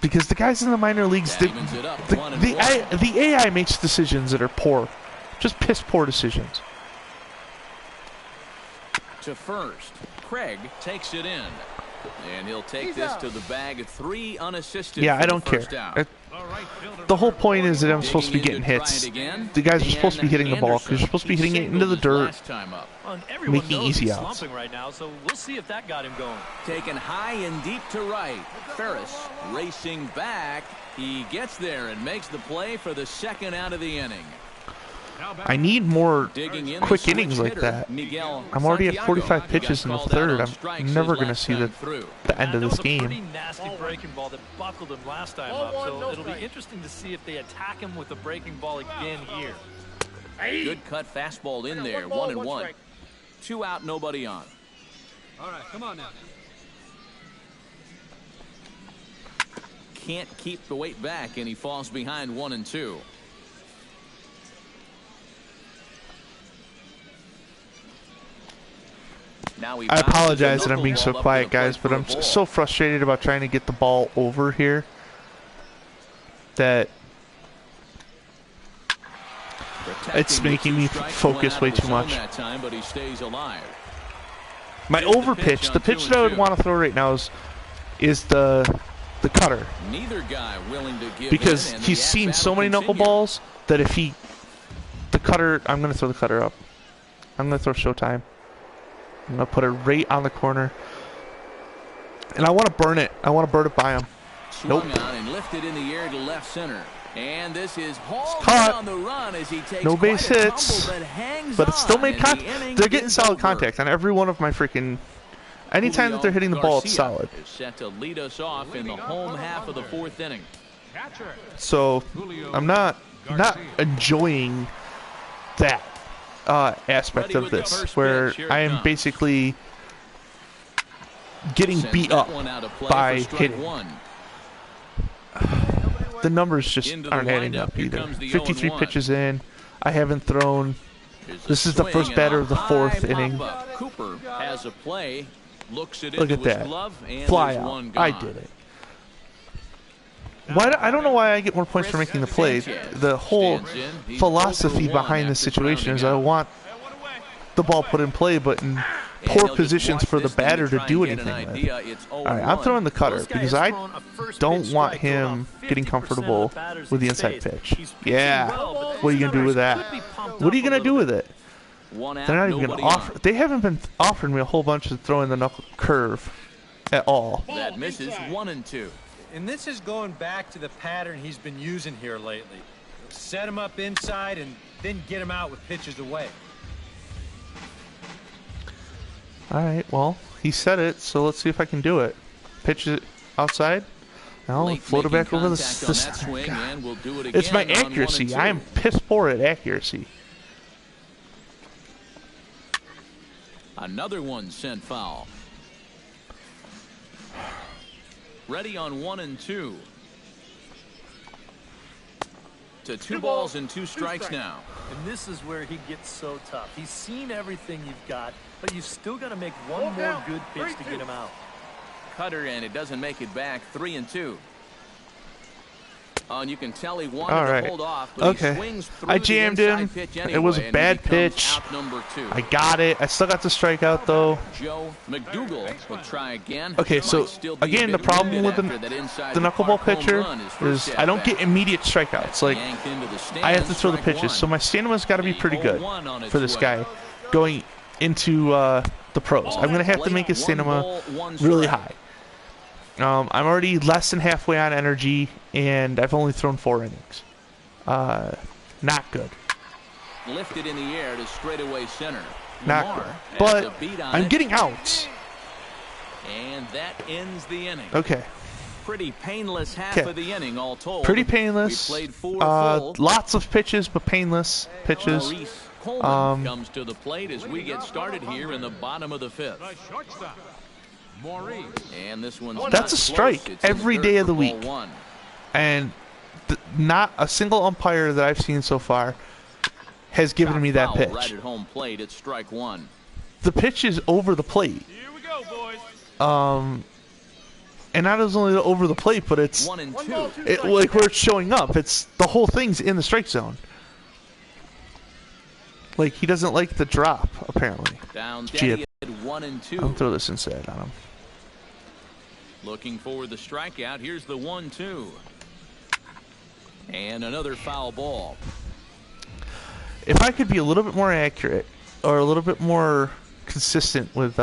Speaker 1: Because the guys in the minor leagues, the AI makes decisions that are poor. Just piss poor decisions.
Speaker 2: To first. Craig takes it in. And he'll take this to the bag. 3 unassisted.
Speaker 1: Yeah, I don't care. The whole point is that I'm supposed to be getting hits. The guys are supposed to be hitting the ball because you're supposed to be hitting it into the dirt, making easy outs.
Speaker 4: Right now, so we'll see if that got him going.
Speaker 2: Taken high and deep to right. Ferris racing back. He gets there and makes the play for the second out of the inning.
Speaker 1: I need more quick innings like that. I'm already at 45 pitches in the third. I'm never going to see the end of this game.
Speaker 4: Pretty nasty breaking ball that buckled him last time up, so it'll be interesting to see if they attack him with the breaking ball again here.
Speaker 2: Good cut fastball in there. 1-1. 2 out, nobody on.
Speaker 3: All right, come on now.
Speaker 2: Can't keep the weight back, and he falls behind 1-2.
Speaker 1: I apologize that I'm being so quiet, guys, but I'm so frustrated about trying to get the ball over here that it's making me focus way too much. My over pitch, the pitch that I would want to throw right now is the cutter. Because he's seen so many knuckleballs that if the cutter, I'm going to throw the cutter up. I'm going to throw Showtime. I'm going to put it right on the corner. And I want to burn it. I want to burn it by him. Nope.
Speaker 2: And lifted in the air to left center. And this is
Speaker 1: caught.
Speaker 2: On the run as he takes
Speaker 1: no base hits. But it's still made contact. They're getting solid contact on every one of my freaking... Anytime that they're hitting the ball, it's solid.
Speaker 2: Is set to lead us off in the home half of the 4th inning.
Speaker 1: So I'm not enjoying that aspect of this, where I am basically getting beat up by hitting. The numbers just aren't adding up either. 53 pitches in. I haven't thrown. This is the first batter of the 4th inning.
Speaker 2: Cooper has a play. Looks it
Speaker 1: Look
Speaker 2: into
Speaker 1: at that.
Speaker 2: his glove, and
Speaker 1: Fly
Speaker 2: there's
Speaker 1: out.
Speaker 2: one gone.
Speaker 1: I did it. Why? I don't know why I get more points for making the play. The whole philosophy behind this situation is I want the ball put in play, but in poor positions for the batter to do anything with. Alright, I'm throwing the cutter because I don't want him getting comfortable with the inside pitch. Yeah. What are you going to do with that? What are you going to do with it? They're not even going to offer. They haven't been offering me a whole bunch of throwing the knuckle curve at all.
Speaker 2: That misses 1-2.
Speaker 3: And this is going back to the pattern he's been using here lately. Set him up inside and then get him out with pitches away.
Speaker 1: Alright, well, he said it, so let's see if I can do it. Pitch it outside. Now, float it back over the side.
Speaker 2: We'll
Speaker 1: it's my accuracy. I am piss poor at accuracy.
Speaker 2: Another one sent foul. Ready on 1-2. To 2 balls and 2 strikes now.
Speaker 4: And this is where he gets so tough. He's seen everything you've got, but you've still got to make one more good pitch to get him out.
Speaker 2: Cutter, and it doesn't make it back. 3-2. And you can tell he wanted to hold off, but he swings through
Speaker 1: I jammed him.
Speaker 2: Anyway,
Speaker 1: it was a bad pitch. I got it. I still got the strikeout though.
Speaker 2: Joe McDougal will try again.
Speaker 1: Okay, so again, the problem with the knuckleball pitcher is I don't get immediate strikeouts. Like I have to throw the pitches, so my stamina's got to be pretty good for this guy going into the pros. I'm gonna have to make his stamina really high. I'm already less than halfway on energy, and I've only thrown 4 innings. Not good.
Speaker 2: Lifted in the air to straightaway center.
Speaker 1: Not good. But I'm getting outs.
Speaker 2: And that ends the inning.
Speaker 1: Okay.
Speaker 2: Pretty painless half of the inning, all told.
Speaker 1: Pretty painless.
Speaker 2: We played 4 full.
Speaker 1: Lots of pitches, but painless pitches.
Speaker 2: Coleman comes to the plate as we get started here in the bottom of the 5th. And this one's
Speaker 1: that's a strike every day of the week. And not a single umpire that I've seen so far has given me that pitch.
Speaker 2: Right at home plate, it's strike 1.
Speaker 1: The pitch is over the plate.
Speaker 4: Here we go, boys.
Speaker 1: And not only over the plate, but it's
Speaker 2: 1-2.
Speaker 1: like where it's showing up. It's the whole thing's in the strike zone. Like he doesn't like the drop, apparently.
Speaker 2: Down steady at 1-2.
Speaker 1: I'll throw this inside on him.
Speaker 2: Looking for the strikeout. Here's the 1-2. And another foul ball.
Speaker 1: If I could be a little bit more accurate or a little bit more consistent with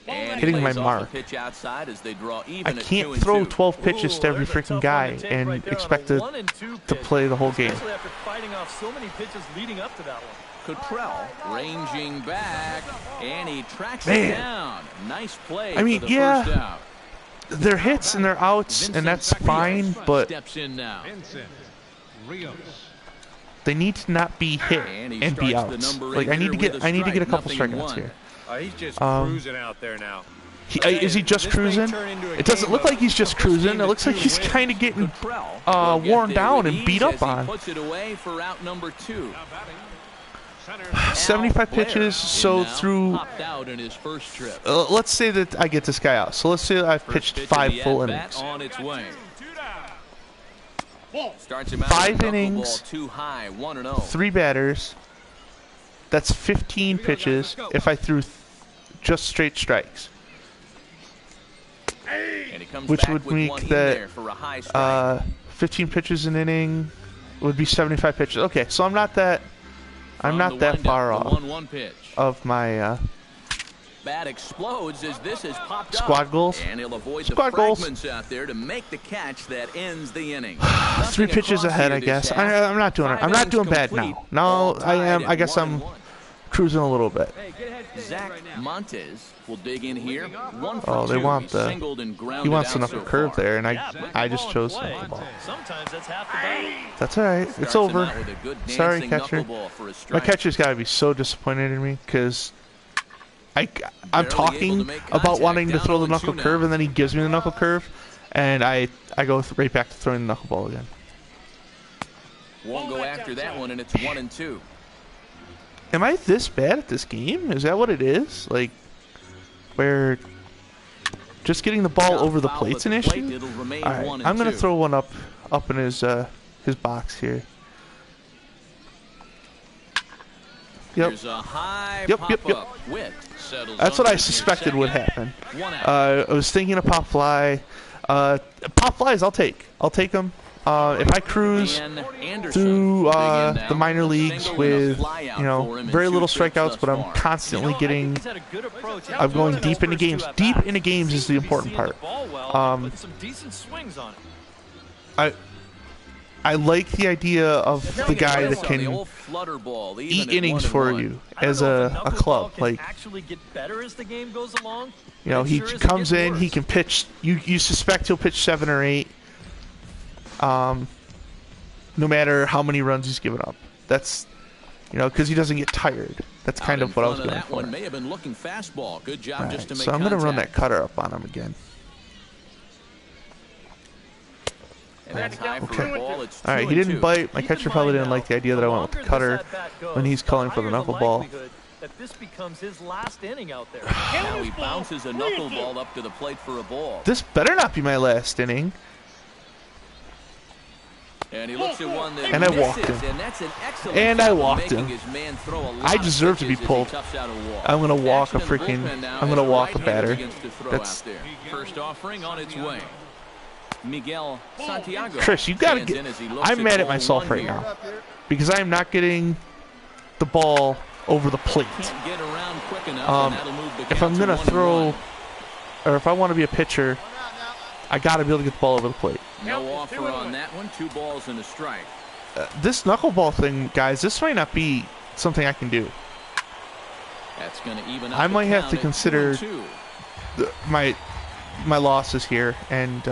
Speaker 1: hitting my mark, I can't throw 12 pitches to every freaking guy and expect to play the whole game.
Speaker 4: Especially after fighting off so many pitches leading up to that one.
Speaker 2: Cottrell ranging back, and he tracks it down. Nice play.
Speaker 1: I mean,
Speaker 2: for the first out.
Speaker 1: They're hits and they're outs, and that's fine, but
Speaker 2: steps in now.
Speaker 1: they need to not be hit and be outs. Like I need to get a couple strikeouts here.
Speaker 3: He's just cruising out there now.
Speaker 1: Is he just cruising? It doesn't look like he's just cruising. It looks like he's kind of getting worn down and beat up on.
Speaker 2: Puts it away for out number 2.
Speaker 1: 75 pitches, so through, let's say that I get this guy out. So let's say that I've pitched 5 full innings. 5 innings, 3 batters, that's 15 pitches if I threw just straight strikes. Which would make that 15 pitches an inning would be 75 pitches. Okay, so I'm not that far off of my
Speaker 2: bat explodes as this is popped
Speaker 1: squad goals.
Speaker 2: And he'll avoid
Speaker 1: squad
Speaker 2: the
Speaker 1: goals
Speaker 2: fragments out there to make the catch that ends the inning.
Speaker 1: 3 pitches ahead, I guess. I'm not doing it. I'm not doing bad now. No, I am. I guess I'm cruising a little bit.
Speaker 2: Zach Montes will dig in here.
Speaker 1: Oh, they want the. He wants the knuckle curve there, and I just chose the knuckleball.
Speaker 4: Sometimes that's half the battle.
Speaker 1: That's all right. It's over. Sorry, catcher. My catcher's got to be so disappointed in me because I'm talking about wanting to throw the knuckle curve, and then he gives me the knuckle curve, and I go right back to throwing the knuckleball again.
Speaker 2: Won't go after that one, and it's 1-2.
Speaker 1: Am I this bad at this game? Is that what it is? Like, where just getting the ball over the plate's an issue? Alright, I'm going to throw one up in his box here. Yep. Yep. That's what I suspected would happen. I was thinking of pop fly. Pop flies, I'll take them. If I cruise through the minor leagues with, very little strikeouts, but I'm constantly getting, I'm going deep into games. Deep into games is the important part. I like the idea of the guy that can eat innings for you as a club. Like, he comes in, he can pitch. You suspect he'll pitch 7 or 8. No matter how many runs he's given up. That's, because he doesn't get tired. That's kind of what I was going for. Right, so I'm going to run that cutter up on him again. Okay. Alright, he didn't bite. My catcher probably didn't like the idea that I went with the cutter when he's calling for the knuckleball.
Speaker 2: Now he bounces a knuckleball up to the plate for a ball.
Speaker 1: This better not be my last inning.
Speaker 2: And he looks at one that
Speaker 1: and I walked him. And I walked him. I deserve to be pulled. I'm gonna walk a freaking. I'm gonna walk a batter. That's
Speaker 2: first offering on its way. Miguel Santiago.
Speaker 1: Chris, you gotta get. I'm mad at myself right now because I am not getting the ball over the plate. If I'm gonna throw, or if I want to be a pitcher, I gotta be able to get the ball over the plate.
Speaker 2: No offer on that one. 2 balls and a strike.
Speaker 1: This knuckleball thing, guys, this might not be something I can do.
Speaker 2: That's gonna even up
Speaker 1: I might have to
Speaker 2: at
Speaker 1: consider my losses here and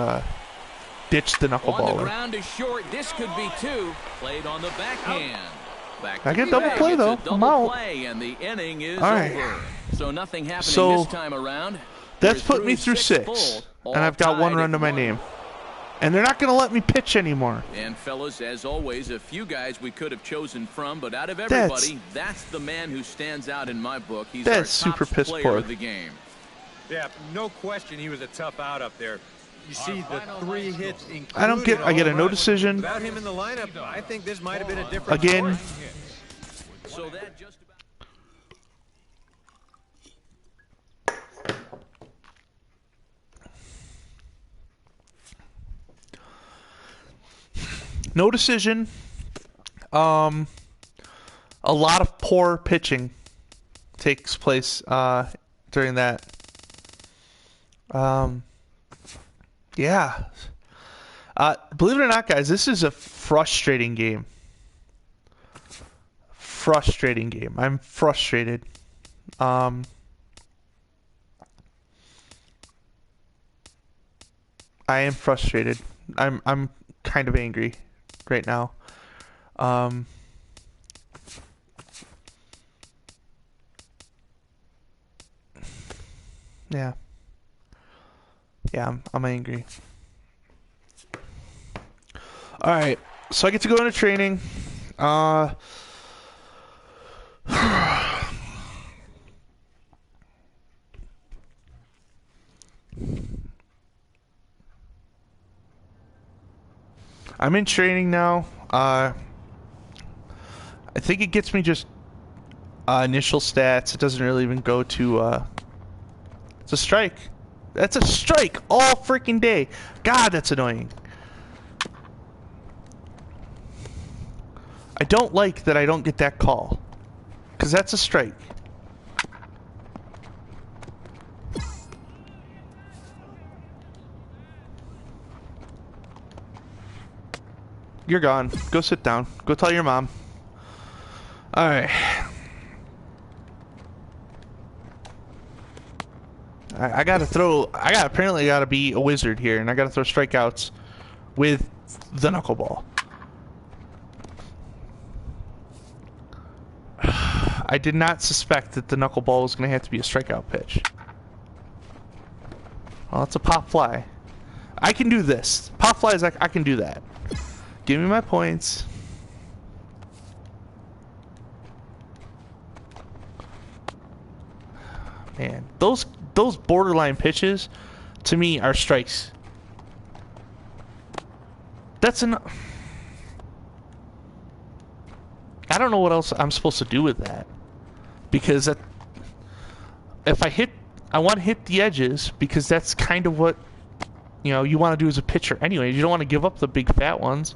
Speaker 1: ditch the knuckleball.
Speaker 2: On the ground is short. This could be 2. Played on the backhand.
Speaker 1: I get double play though. I'm out.
Speaker 2: And the inning is
Speaker 1: all right.
Speaker 2: over. So nothing happening this time around.
Speaker 1: That's put me through 6, and I've got 1 run to my name. And they're not going to let me pitch anymore.
Speaker 2: And fellas, as always, a few guys we could have chosen from, but out of everybody, that's the man who stands out in my book. He's our top player of the game.
Speaker 3: Yeah, no question he was a tough out up there. You see the 3 hits.
Speaker 1: I don't get. I get a no decision.
Speaker 3: Without him in the lineup, I think this might have been a different
Speaker 1: again.
Speaker 2: So that just about.
Speaker 1: No decision. A lot of poor pitching takes place during that. Yeah. Believe it or not, guys, this is a frustrating game. I'm frustrated. I am frustrated. I'm kind of angry right now. Yeah. Yeah, I'm angry. All right, so I get to go into training. I'm in training now. I think it gets me just initial stats. It doesn't really even go to. It's a strike. That's a strike all freaking day. God, that's annoying. I don't like that I don't get that call. Because that's a strike. You're gone. Go sit down. Go tell your mom. Alright. I gotta throw. Apparently gotta be a wizard here, and I gotta throw strikeouts with the knuckleball. I did not suspect that the knuckleball was gonna have to be a strikeout pitch. Well, it's a pop fly. I can do this. Pop flies, I can do that. Give me my points. man. Those borderline pitches, to me, are strikes. That's an. I don't know what else I'm supposed to do with that, because if I want to hit the edges, because that's kind of what you want to do as a pitcher anyway. You don't want to give up the big fat ones.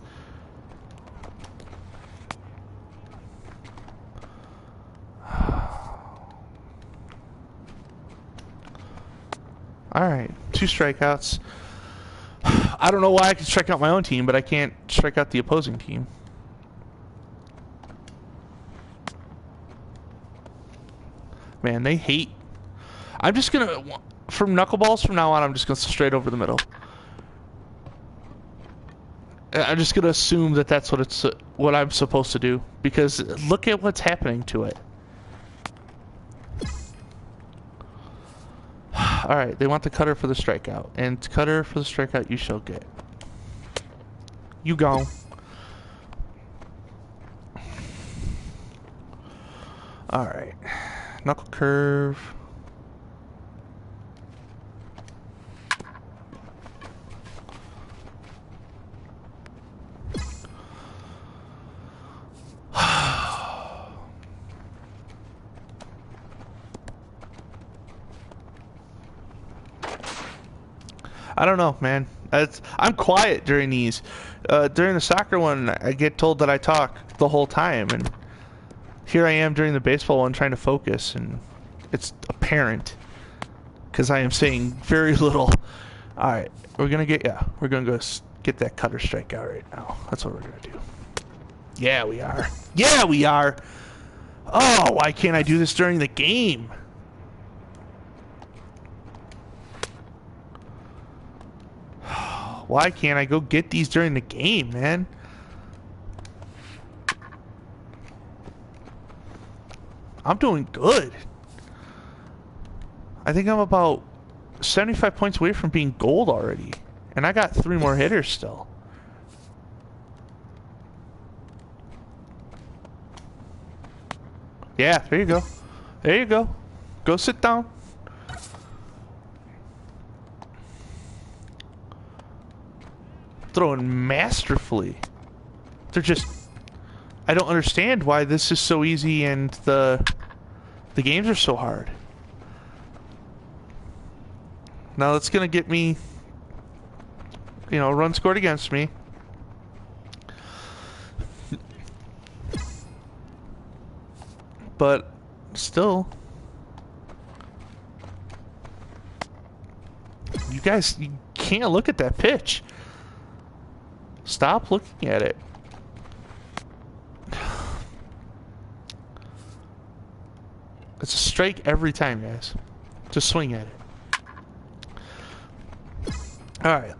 Speaker 1: Alright, 2 strikeouts. I don't know why I can strike out my own team, but I can't strike out the opposing team. Man, they hate... I'm just gonna... From knuckleballs from now on, I'm just gonna straight over the middle. I'm just gonna assume that that's what I'm supposed to do, because look at what's happening to it. Alright, they want the cutter for the strikeout. And cutter for the strikeout you shall get. You go. Alright. Knuckle curve. I don't know, man. I'm quiet during these. During the soccer one, I get told that I talk the whole time, and here I am during the baseball one trying to focus, and it's apparent because I am saying very little. All right, we're gonna go get that cutter strikeout right now. That's what we're gonna do. Yeah, we are. Yeah, we are. Oh, why can't I do this during the game? Why can't I go get these during the game, man? I'm doing good. I think I'm about 75 points away from being gold already. And I got 3 more hitters still. Yeah, there you go. There you go. Go sit down. Throwing masterfully. They're just... I don't understand why this is so easy and the games are so hard. Now that's gonna get me, a run scored against me. But still, you can't look at that pitch. Stop looking at it. It's a strike every time, guys. Just swing at it. Alright.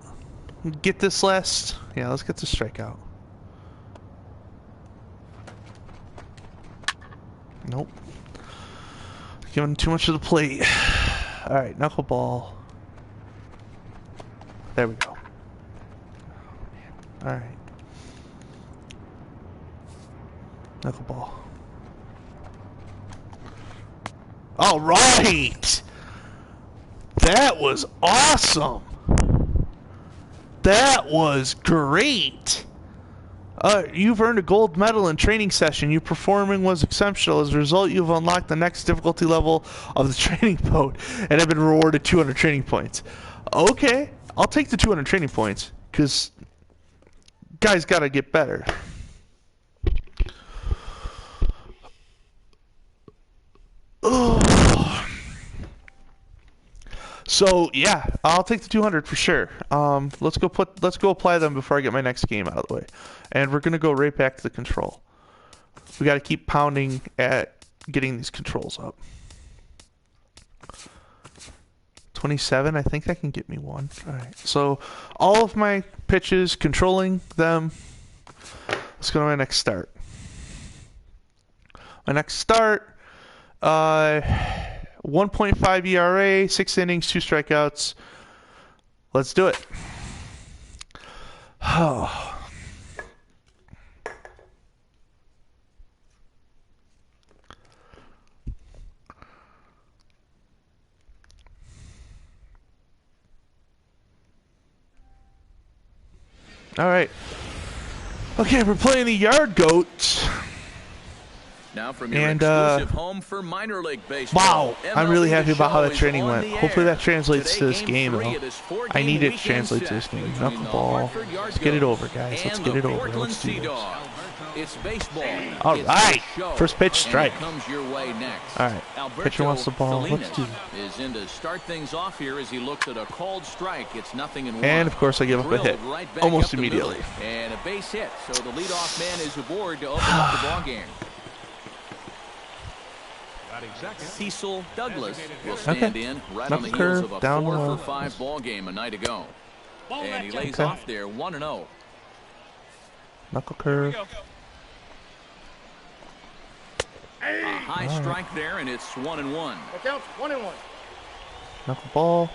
Speaker 1: Get this last... Yeah, let's get the strikeout. Nope. Giving too much of the plate. Alright, knuckleball. There we go. Alright. Knuckleball. Alright! That was awesome! That was great! You've earned a gold medal in training session. Your performing was exceptional. As a result, you've unlocked the next difficulty level of the training mode and have been rewarded 200 training points. Okay, I'll take the 200 training points, because guys gotta get better. So yeah, I'll take the 200 for sure. Let's go apply them before I get my next game out of the way, and we're gonna go right back to the control. We got to keep pounding at getting these controls up. 27, I think that can get me 1. All right, so all of my pitches, controlling them. Let's go to my next start. My next start. 1.5 ERA, 6 innings, 2 strikeouts. Let's do it. Oh. All right. Okay, we're playing the Yard Goats.
Speaker 2: Now from your exclusive home for minor league baseball.
Speaker 1: Wow, I'm really
Speaker 2: MLB
Speaker 1: happy about how
Speaker 2: The
Speaker 1: that
Speaker 2: Show
Speaker 1: training
Speaker 2: is
Speaker 1: went.
Speaker 2: on the
Speaker 1: Hopefully
Speaker 2: air.
Speaker 1: that translates
Speaker 2: Today,
Speaker 1: to this
Speaker 2: game
Speaker 1: game,
Speaker 2: 3
Speaker 1: though.
Speaker 2: of this 4-game
Speaker 1: I need it to
Speaker 2: weekend
Speaker 1: translate to
Speaker 2: set
Speaker 1: this game.
Speaker 2: between the
Speaker 1: Knuckleball.
Speaker 2: Hartford Yard
Speaker 1: Let's get it
Speaker 2: Goats
Speaker 1: over, guys. Let's
Speaker 2: and
Speaker 1: get it
Speaker 2: the
Speaker 1: over.
Speaker 2: Portland
Speaker 1: Let's do
Speaker 2: Sea
Speaker 1: this.
Speaker 2: Dogs. It's baseball.
Speaker 1: All
Speaker 2: It's
Speaker 1: right.
Speaker 2: the show.
Speaker 1: First pitch, strike.
Speaker 2: And it comes your way next.
Speaker 1: All right.
Speaker 2: Alberto
Speaker 1: Pitcher wants the ball. Let's
Speaker 2: Salinas
Speaker 1: do it.
Speaker 2: is in to start things off here as he looks at a called strike. It's 0-1.
Speaker 1: And, of course, I give up a
Speaker 2: Drilled
Speaker 1: hit.
Speaker 2: right back
Speaker 1: Almost
Speaker 2: up the
Speaker 1: immediately.
Speaker 2: middle. And a base hit. So the leadoff man is aboard to open up the ball game. Cecil Douglas will stand in right on the heels of a 4-for-5 ball game a night ago. And he lays off there 1-0.
Speaker 1: Knuckle curve.
Speaker 2: A high strike there, and it's 1-1.
Speaker 6: That counts 1-1.
Speaker 1: Knuckleball.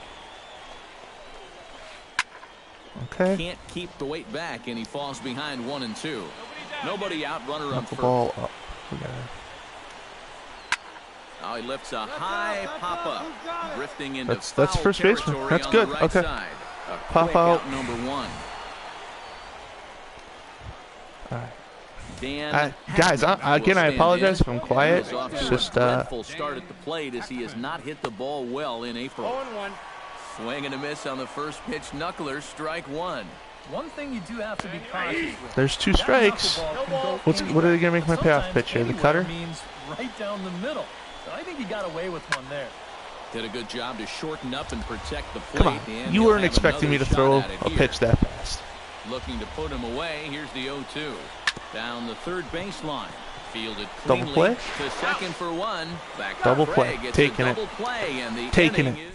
Speaker 1: Okay.
Speaker 2: Can't keep the weight back, and he falls behind 1-2. Nobody out, runner on first.
Speaker 1: Knuckleball up. We got it.
Speaker 2: Now he lifts a high pop-up, drifting into
Speaker 1: That's
Speaker 2: foul
Speaker 1: first baseman.
Speaker 2: territory
Speaker 1: That's
Speaker 2: on
Speaker 1: good.
Speaker 2: the right
Speaker 1: Okay.
Speaker 2: side. A
Speaker 1: Pop
Speaker 2: quick
Speaker 1: out.
Speaker 2: number 1.
Speaker 1: All right.
Speaker 2: Dan
Speaker 1: Guys, again, I apologize if I'm quiet. It's just
Speaker 2: dreadful start at the plate as he has not hit the ball well in April.
Speaker 6: 0-1.
Speaker 2: Swing and a miss on the first pitch. Knuckler, strike 1.
Speaker 4: One thing you do have to be cautious with.
Speaker 1: there's 2 strikes. What are they gonna make my payoff pitch here? The cutter?
Speaker 4: Means right down the middle. So I think he got away with one there.
Speaker 2: Did a good job to shorten up and protect the plate.
Speaker 1: Come on.
Speaker 2: And
Speaker 1: You
Speaker 2: he'll
Speaker 1: weren't
Speaker 2: have
Speaker 1: expecting me to
Speaker 2: another
Speaker 1: throw
Speaker 2: shot at
Speaker 1: a
Speaker 2: it here.
Speaker 1: pitch that fast.
Speaker 2: Looking to put him away. Here's the 0-2. Down the third baseline. Fielded
Speaker 1: Double
Speaker 2: cleanly
Speaker 1: play?
Speaker 2: to second for 1. Back to
Speaker 1: Double
Speaker 2: Craig.
Speaker 1: play.
Speaker 2: It's
Speaker 1: Taking
Speaker 2: a
Speaker 1: it.
Speaker 2: double play, and the
Speaker 1: Taking
Speaker 2: inning
Speaker 1: it.
Speaker 2: is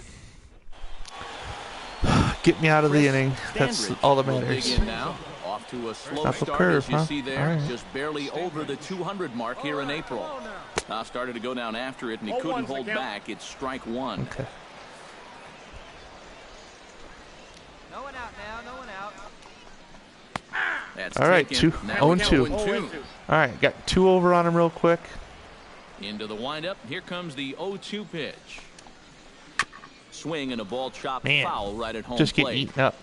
Speaker 1: Get me out of the inning. That's
Speaker 2: Standridge
Speaker 1: all that
Speaker 2: will dig
Speaker 1: matters.
Speaker 2: in now. Off to a slow
Speaker 1: Knuckle
Speaker 2: start,
Speaker 1: curve,
Speaker 2: as you
Speaker 1: huh?
Speaker 2: see there.
Speaker 1: All right.
Speaker 2: Just barely over the 200 mark here in April. Now started to go down after it, and he couldn't hold back. It's strike 1.
Speaker 1: Okay.
Speaker 7: No one out now, no one out.
Speaker 2: That's
Speaker 1: All right,
Speaker 2: taken.
Speaker 1: 2
Speaker 2: Now
Speaker 1: 0-2.
Speaker 2: 0-2.
Speaker 1: All right, got 2 over on him real quick.
Speaker 2: Into the windup. Here comes the 0-2 pitch. Swing and a ball chopped
Speaker 1: Man,
Speaker 2: foul right at home
Speaker 1: just get
Speaker 2: plate.
Speaker 1: eaten up.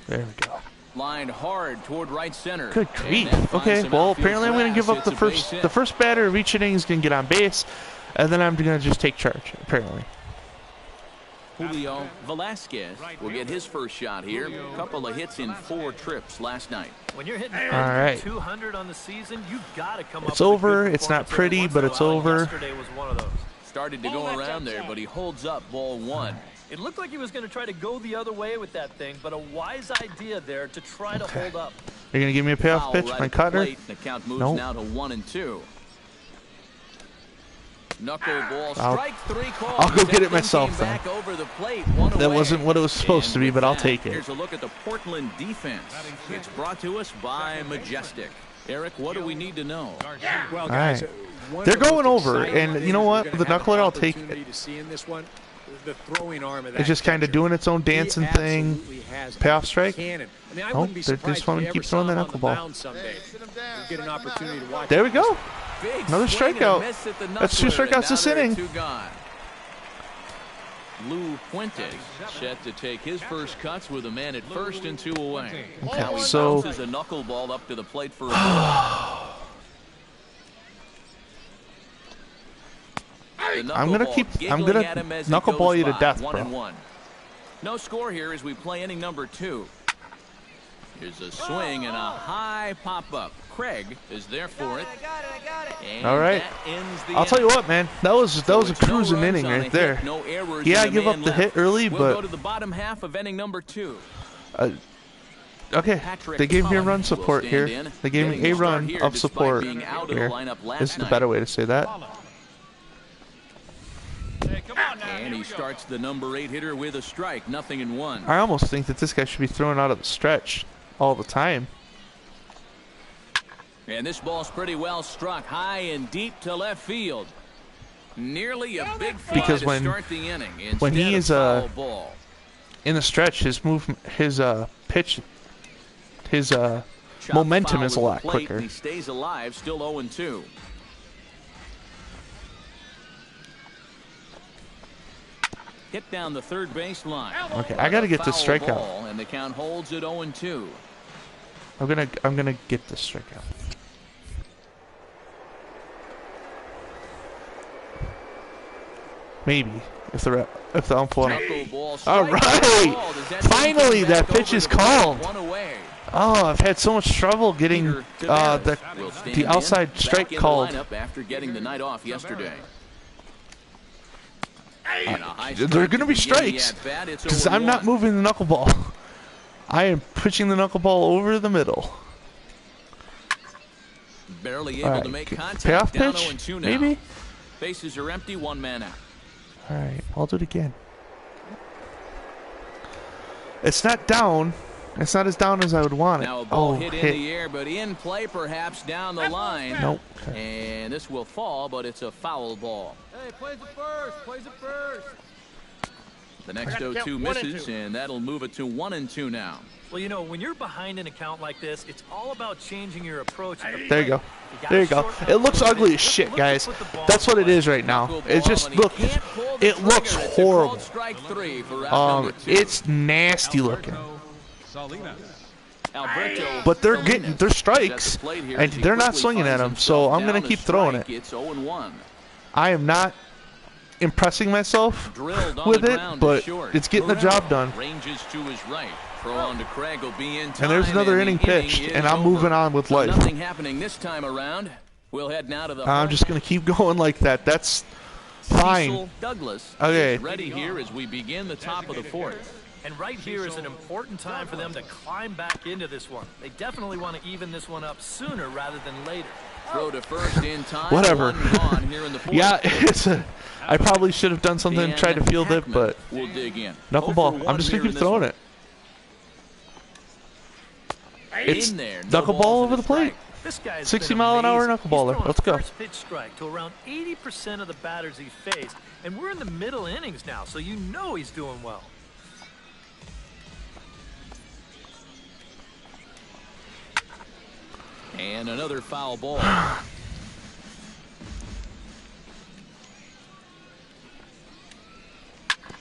Speaker 1: There we go.
Speaker 2: Lined hard toward right center.
Speaker 1: Good
Speaker 2: And
Speaker 1: grief.
Speaker 2: that finds
Speaker 1: Okay,
Speaker 2: some
Speaker 1: well,
Speaker 2: outfield
Speaker 1: apparently I'm going to
Speaker 2: grass.
Speaker 1: give up
Speaker 2: It's
Speaker 1: the
Speaker 2: a base
Speaker 1: first.
Speaker 2: hit.
Speaker 1: The first batter of each inning is going to get on base, and then I'm going to just take charge. Apparently.
Speaker 2: Julio Velasquez will get his first shot here. Couple of hits in 4 trips last night.
Speaker 4: When you're hitting
Speaker 1: All right.
Speaker 4: 200 on the season, you've got to come up
Speaker 1: It's
Speaker 4: with a
Speaker 1: over.
Speaker 4: good
Speaker 1: It's not
Speaker 4: performance every
Speaker 1: pretty,
Speaker 4: once
Speaker 1: but
Speaker 4: in a
Speaker 1: it's
Speaker 4: while.
Speaker 1: over.
Speaker 4: Yesterday was one of those.
Speaker 2: Started to go around there, but he holds up ball 1.
Speaker 4: It looked like he was going to try to go the other way with that thing, but a wise idea there to try to hold up.
Speaker 1: You're going to give me a payoff
Speaker 2: Foul
Speaker 1: pitch,
Speaker 2: right
Speaker 1: my
Speaker 2: at the
Speaker 1: cutter?
Speaker 2: plate. The count moves
Speaker 1: Nope.
Speaker 2: now to 1-2. Knuckleball
Speaker 1: I'll-
Speaker 2: strike 3 call.
Speaker 1: I'll go get it
Speaker 2: Zeppelin
Speaker 1: myself
Speaker 2: came
Speaker 1: then.
Speaker 2: back over the plate, 1
Speaker 1: That
Speaker 2: away.
Speaker 1: wasn't what it was supposed to be,
Speaker 2: And
Speaker 1: but I'll
Speaker 2: with
Speaker 1: take
Speaker 2: that,
Speaker 1: it.
Speaker 2: Here's a look at the Portland defense. It's brought to us by Majestic. Eric, what do we need to know?
Speaker 6: Well,
Speaker 1: guys,
Speaker 6: guys,
Speaker 1: They're going over, and you know what? The knuckler, I'll take it.
Speaker 6: To see in this one, the throwing arm of that
Speaker 1: It's just kind of
Speaker 6: catcher.
Speaker 1: doing its own
Speaker 6: He
Speaker 1: dancing thing.
Speaker 6: absolutely has
Speaker 1: Payoff
Speaker 6: a
Speaker 1: strike?
Speaker 6: cannon. I mean, I
Speaker 1: Oh,
Speaker 6: wouldn't be
Speaker 1: they
Speaker 6: surprised
Speaker 1: just want
Speaker 6: if
Speaker 1: to
Speaker 6: you
Speaker 1: keep
Speaker 6: ever
Speaker 1: throwing
Speaker 6: saw
Speaker 1: that
Speaker 6: him on the
Speaker 1: knuckleball.
Speaker 6: mound someday. We'll get an opportunity to watch.
Speaker 1: There we go.
Speaker 2: Big
Speaker 1: Another
Speaker 2: swing and a
Speaker 1: strikeout.
Speaker 2: miss at the
Speaker 1: That's 2
Speaker 2: knuckler, and
Speaker 1: strikeouts this
Speaker 2: now there are
Speaker 1: inning.
Speaker 2: 2 gone. Lou Fuentes set to take his first cuts with a man at first and 2 away. Now he
Speaker 1: so-
Speaker 2: bounces a knuckleball up to the plate for a ball.
Speaker 1: I'm gonna knuckleball you to death, bro.
Speaker 2: 1-1. No score here as we play inning number 2. Here's a swing and a high pop-up. Craig is there for it.
Speaker 7: I got it.
Speaker 2: And
Speaker 1: All right.
Speaker 2: that ends the
Speaker 1: I'll tell you
Speaker 2: inning.
Speaker 1: what, man. That was
Speaker 2: So
Speaker 1: a
Speaker 2: it's no
Speaker 1: cruising
Speaker 2: runs
Speaker 1: inning
Speaker 2: on a
Speaker 1: right
Speaker 2: hit,
Speaker 1: there.
Speaker 2: no errors,
Speaker 1: Yeah, I
Speaker 2: and a
Speaker 1: give up
Speaker 2: man
Speaker 1: the
Speaker 2: left.
Speaker 1: hit early,
Speaker 2: We'll
Speaker 1: but
Speaker 2: go to the bottom half of inning number 2.
Speaker 1: okay.
Speaker 2: Patrick
Speaker 1: They gave me a
Speaker 2: Cullen
Speaker 1: run
Speaker 2: will
Speaker 1: support
Speaker 2: stand
Speaker 1: here.
Speaker 2: in.
Speaker 1: They gave
Speaker 2: Getting
Speaker 1: me a
Speaker 2: the start
Speaker 1: run
Speaker 2: here
Speaker 1: of
Speaker 2: despite
Speaker 1: support
Speaker 2: being out of the
Speaker 1: here.
Speaker 2: lineup last
Speaker 1: This is the
Speaker 2: night.
Speaker 1: better way to say that.
Speaker 2: And he starts the number 8 hitter with a strike, 0-1.
Speaker 1: I almost think that this guy should be thrown out of the stretch all the time.
Speaker 2: And this ball's pretty well struck high and deep to left field. Nearly a big fly
Speaker 1: Because
Speaker 2: to
Speaker 1: when-
Speaker 2: start the inning.
Speaker 1: when he
Speaker 2: Instead of
Speaker 1: is,
Speaker 2: foul ball.
Speaker 1: In the stretch, his movement, his pitch, his
Speaker 2: Chopped
Speaker 1: momentum
Speaker 2: foul
Speaker 1: is a
Speaker 2: with the
Speaker 1: lot
Speaker 2: plate,
Speaker 1: quicker.
Speaker 2: and he stays alive, still 0-2. Hit down the third base line.
Speaker 1: Okay, I gotta get this strikeout.
Speaker 2: And the count holds at 0-2.
Speaker 1: I'm gonna get this strikeout. Maybe if the ump won't. All right, finally that pitch is called. Oh, I've had so much trouble getting the outside strike called.
Speaker 2: After getting the night off yesterday.
Speaker 1: They're going to be strikes because I'm not moving the knuckleball. I am pitching the knuckleball over the middle.
Speaker 2: Barely able to make contact.
Speaker 1: Payoff
Speaker 2: Down
Speaker 1: pitch,
Speaker 2: 0-2 now.
Speaker 1: maybe.
Speaker 2: Bases are empty, 1 man out.
Speaker 1: All right, I'll do it again. It's not down. It's not as down as I would want it.
Speaker 2: Now a ball hit in the air, but in play perhaps down the line.
Speaker 1: Nope.
Speaker 2: And this will fall, but it's a foul ball.
Speaker 6: Hey, plays it first. Plays it first.
Speaker 2: The next 0-2 misses, and that'll move it to 1-2 now.
Speaker 4: Well, you know, when you're behind an account like this, it's all about changing your approach.
Speaker 1: There you go. There you go. It looks ugly as shit, guys. That's what it is right now. It just it looks horrible. It's nasty looking. But they're strikes, and they're not swinging at them, so I'm gonna keep throwing it. I am not impressing myself with it, but it's getting the job done. And there's another inning pitched, and I'm moving on with life.
Speaker 2: Nothing happening this time around. We'll head now to the
Speaker 1: I'm just gonna keep going like that. That's fine.
Speaker 2: Douglas
Speaker 1: Okay.
Speaker 2: ready here as we begin the top of the fourth.
Speaker 4: And right here is an important time for them to climb back into this one. They definitely want to even this one up sooner rather than later.
Speaker 2: Throw to first in time.
Speaker 1: Whatever.
Speaker 2: Here in the fourth.
Speaker 1: Yeah, I probably should have done something to try to field it, but
Speaker 2: we'll dig in.
Speaker 1: knuckleball. I'm just gonna keep throwing it. It's knuckleball over the plate. 60-mile-an-hour knuckleballer. Let's go.
Speaker 4: First pitch strike to around 80% of the batters he faced, and we're in the middle innings now, so you know he's doing well.
Speaker 2: And another foul ball.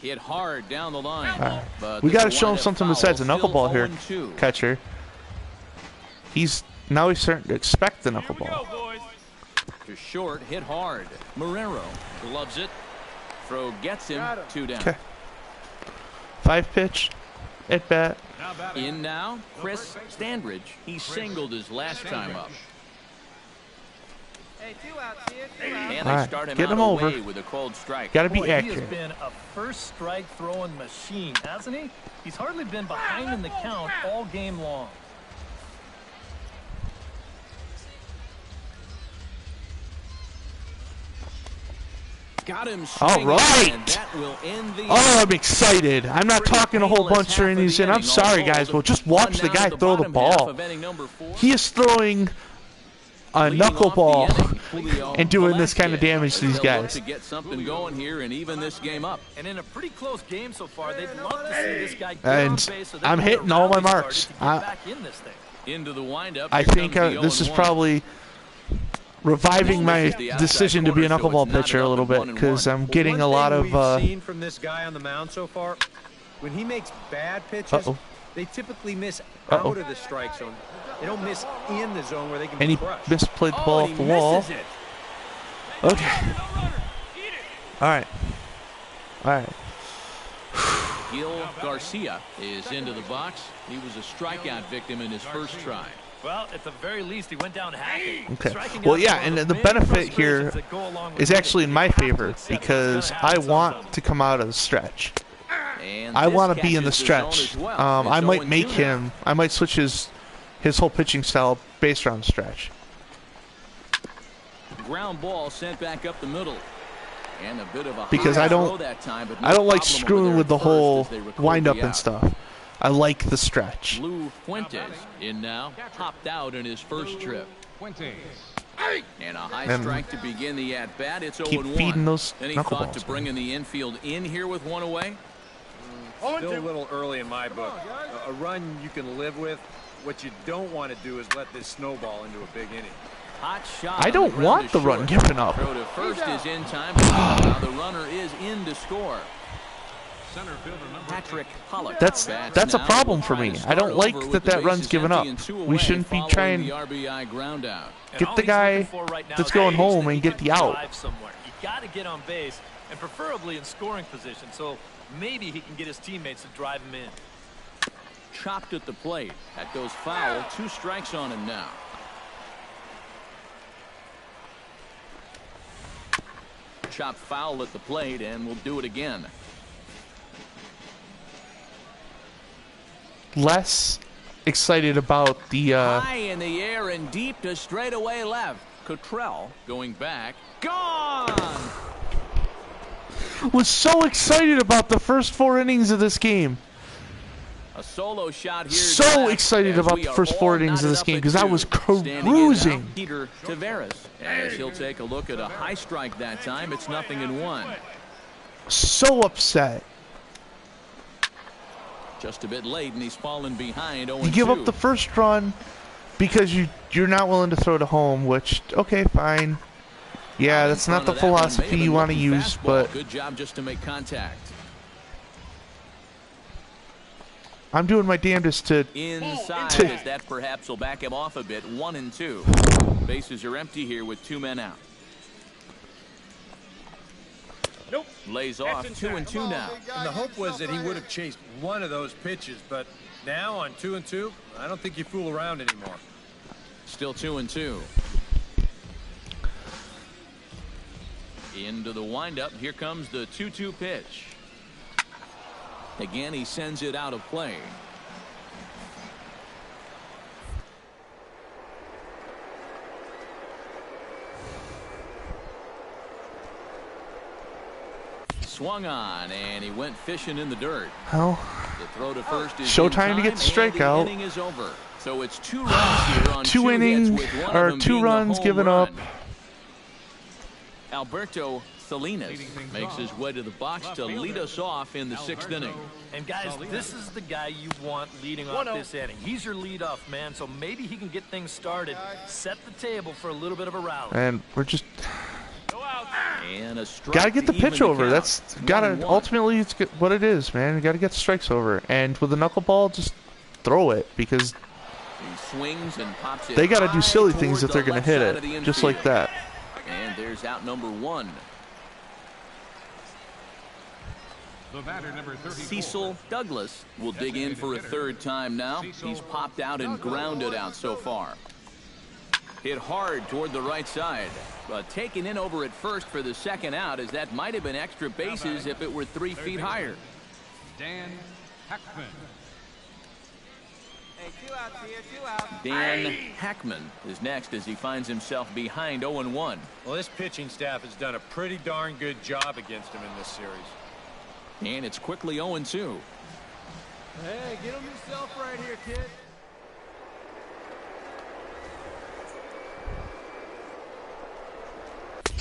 Speaker 2: Hit hard down the line. But
Speaker 1: we got to show him something besides a knuckleball here, catcher. He's starting to expect the knuckleball.
Speaker 2: To short, hit hard. Marrero gloves it. Throw gets him. 2 down.
Speaker 1: Okay. 5-pitch at bat.
Speaker 2: In now, Chris Standridge. He singled his last time up.
Speaker 7: Hey, 2 outs here. 2 outs.
Speaker 2: And they start him
Speaker 1: Get
Speaker 2: out
Speaker 1: him over.
Speaker 2: away with a cold strike.
Speaker 1: Got to be
Speaker 4: Boy, he
Speaker 1: accurate.
Speaker 4: has been a first strike throwing machine, hasn't he? He's hardly been behind in the count all game long.
Speaker 2: Got him.
Speaker 1: All right.
Speaker 2: That will end the
Speaker 1: Oh, I'm excited. I'm not talking a whole bunch during these in. I'm sorry, guys, but just watch the guy throw the ball. He is throwing a knuckleball and doing this kind of damage to these guys.
Speaker 2: To get something going here and even this game up.
Speaker 4: And in a pretty close game so far, they'd love to see this guy get
Speaker 1: And
Speaker 4: on base so they
Speaker 1: I'm
Speaker 4: can get a
Speaker 1: hitting all my
Speaker 4: rally started
Speaker 1: marks.
Speaker 4: to get back in this thing.
Speaker 2: Into the windup.
Speaker 1: I think this is probably reviving my decision to be a knuckleball pitcher a little bit because I'm getting a lot of.
Speaker 3: We've seen from this guy on the mound so far, when he makes bad pitches, they typically miss out of the strike zone. They don't miss in the zone where they can
Speaker 1: And
Speaker 3: be
Speaker 1: he
Speaker 3: crushed.
Speaker 1: misplayed the ball off the wall. Okay. All right. All right.
Speaker 2: Gil Garcia is into the box. He was a strikeout victim in his first try.
Speaker 4: Well, at the very least, he went down hacking.
Speaker 1: Okay.
Speaker 4: Striking
Speaker 1: Well,
Speaker 4: out
Speaker 1: yeah,
Speaker 4: one
Speaker 1: and
Speaker 4: of the
Speaker 1: the
Speaker 4: big
Speaker 1: benefit here
Speaker 4: frustrations that go along with
Speaker 1: is actually in my favor
Speaker 4: Seven
Speaker 1: because
Speaker 4: is
Speaker 1: I
Speaker 4: gonna have
Speaker 1: want
Speaker 4: some.
Speaker 1: to come out of the stretch.
Speaker 2: And
Speaker 1: I
Speaker 2: this
Speaker 1: want to be in the
Speaker 2: catches zone
Speaker 1: stretch.
Speaker 2: as well.
Speaker 1: I
Speaker 2: It's
Speaker 1: might
Speaker 2: 0-2
Speaker 1: make
Speaker 2: now.
Speaker 1: him. I might switch his whole pitching style based around stretch.
Speaker 2: Ground ball sent back up the middle. And a bit of a
Speaker 1: Because
Speaker 2: high
Speaker 1: I don't-
Speaker 2: throw that time, but no
Speaker 1: I don't like
Speaker 2: problem over
Speaker 1: screwing
Speaker 2: there
Speaker 1: with the
Speaker 2: at first
Speaker 1: whole
Speaker 2: as they record
Speaker 1: wind up
Speaker 2: the
Speaker 1: and
Speaker 2: out.
Speaker 1: stuff. I like the stretch.
Speaker 2: Lou Fuentes in now, popped out in his first trip. And a high
Speaker 1: And
Speaker 2: strike to begin the at-bat. It's 0-1.
Speaker 1: keep feeding those
Speaker 2: Any thought
Speaker 1: knuckleballs,
Speaker 2: to bring in the infield in here with one away?
Speaker 3: Still a little early in my book. A run you can live with. What you don't want to do is let this snowball into a big inning.
Speaker 2: Hot shot.
Speaker 1: I
Speaker 2: on
Speaker 1: don't
Speaker 2: ground
Speaker 1: want
Speaker 2: to
Speaker 1: the run
Speaker 2: short.
Speaker 1: given up.
Speaker 2: Throw to first is in time. Now the runner is in to score.
Speaker 5: Center fielder number
Speaker 2: Patrick Pollock.
Speaker 1: That's a problem for me. I don't like that run's given up. We shouldn't be trying
Speaker 2: the RBI ground out.
Speaker 1: get the guy that's going home and get the out.
Speaker 4: You got to get on base, and preferably in scoring position, so maybe he can get his teammates to drive him in.
Speaker 2: Chopped at the plate. That goes foul. 2 strikes on him now. Chopped foul at the plate, and we'll do it again.
Speaker 1: Less excited about the
Speaker 2: high in the air and deep to straightaway left. Cottrell going back. Gone!
Speaker 1: was so excited about the first 4 innings of this game.
Speaker 2: A solo shot here.
Speaker 1: So excited about the first 4 innings of this game because I was cruising.
Speaker 2: Peter Tavares, as he'll take a look at a high strike that time. It's 0-1.
Speaker 1: So upset.
Speaker 2: Just a bit late, and he's fallen behind.
Speaker 1: You give up the first run because you're not willing to throw to home, which, okay, fine. Yeah, that's not the philosophy you want to use, but
Speaker 2: good job just to make contact.
Speaker 1: I'm doing my damnedest to
Speaker 2: inside as that perhaps will back him off a bit. 1-2. Bases are empty here with 2 men out.
Speaker 3: Nope.
Speaker 2: Lays off. 2-2 now.
Speaker 3: And the hope was that he would have chased one of those pitches, but now on 2-2, I don't think you fool around anymore.
Speaker 2: Still 2-2. Into the windup. Here comes the 2-2 pitch. Again, he sends it out of play. Swung on, and he went fishing in the dirt.
Speaker 1: Well,
Speaker 2: the throw to first is
Speaker 1: showtime to get the strikeout.
Speaker 2: The inning is over. So it's 2 runs here on
Speaker 1: 2 innings or 2 runs given up.
Speaker 2: Alberto Salinas makes his way to the box to lead us off in the 6th inning.
Speaker 4: And guys, this is the guy you want leading off this inning. He's your leadoff man, so maybe he can get things started, set the table for a little bit of a rally.
Speaker 1: And we're just
Speaker 2: and a
Speaker 1: gotta get the pitch over. That's gotta ultimately it's what it is, man. You gotta get the strikes over, and with the knuckleball, just throw it because
Speaker 2: he swings and pops it.
Speaker 1: They gotta do silly things if they're gonna hit it, just like that.
Speaker 2: And there's out number 1.
Speaker 5: The batter, number 34.
Speaker 2: Cecil Douglas will dig in for a 3rd time now. He's popped out and grounded out so far. Hit hard toward the right side, but taken in over at first for the 2nd out, as that might have been extra bases if it were 3 feet higher.
Speaker 5: Dan Hackman.
Speaker 7: Hey, 2 outs here, 2 outs.
Speaker 2: Dan Hackman is next as he finds himself behind 0-1.
Speaker 3: Well, this pitching staff has done a pretty darn good job against him in this series.
Speaker 2: And it's quickly 0-2.
Speaker 6: Hey, get him yourself right here, kid.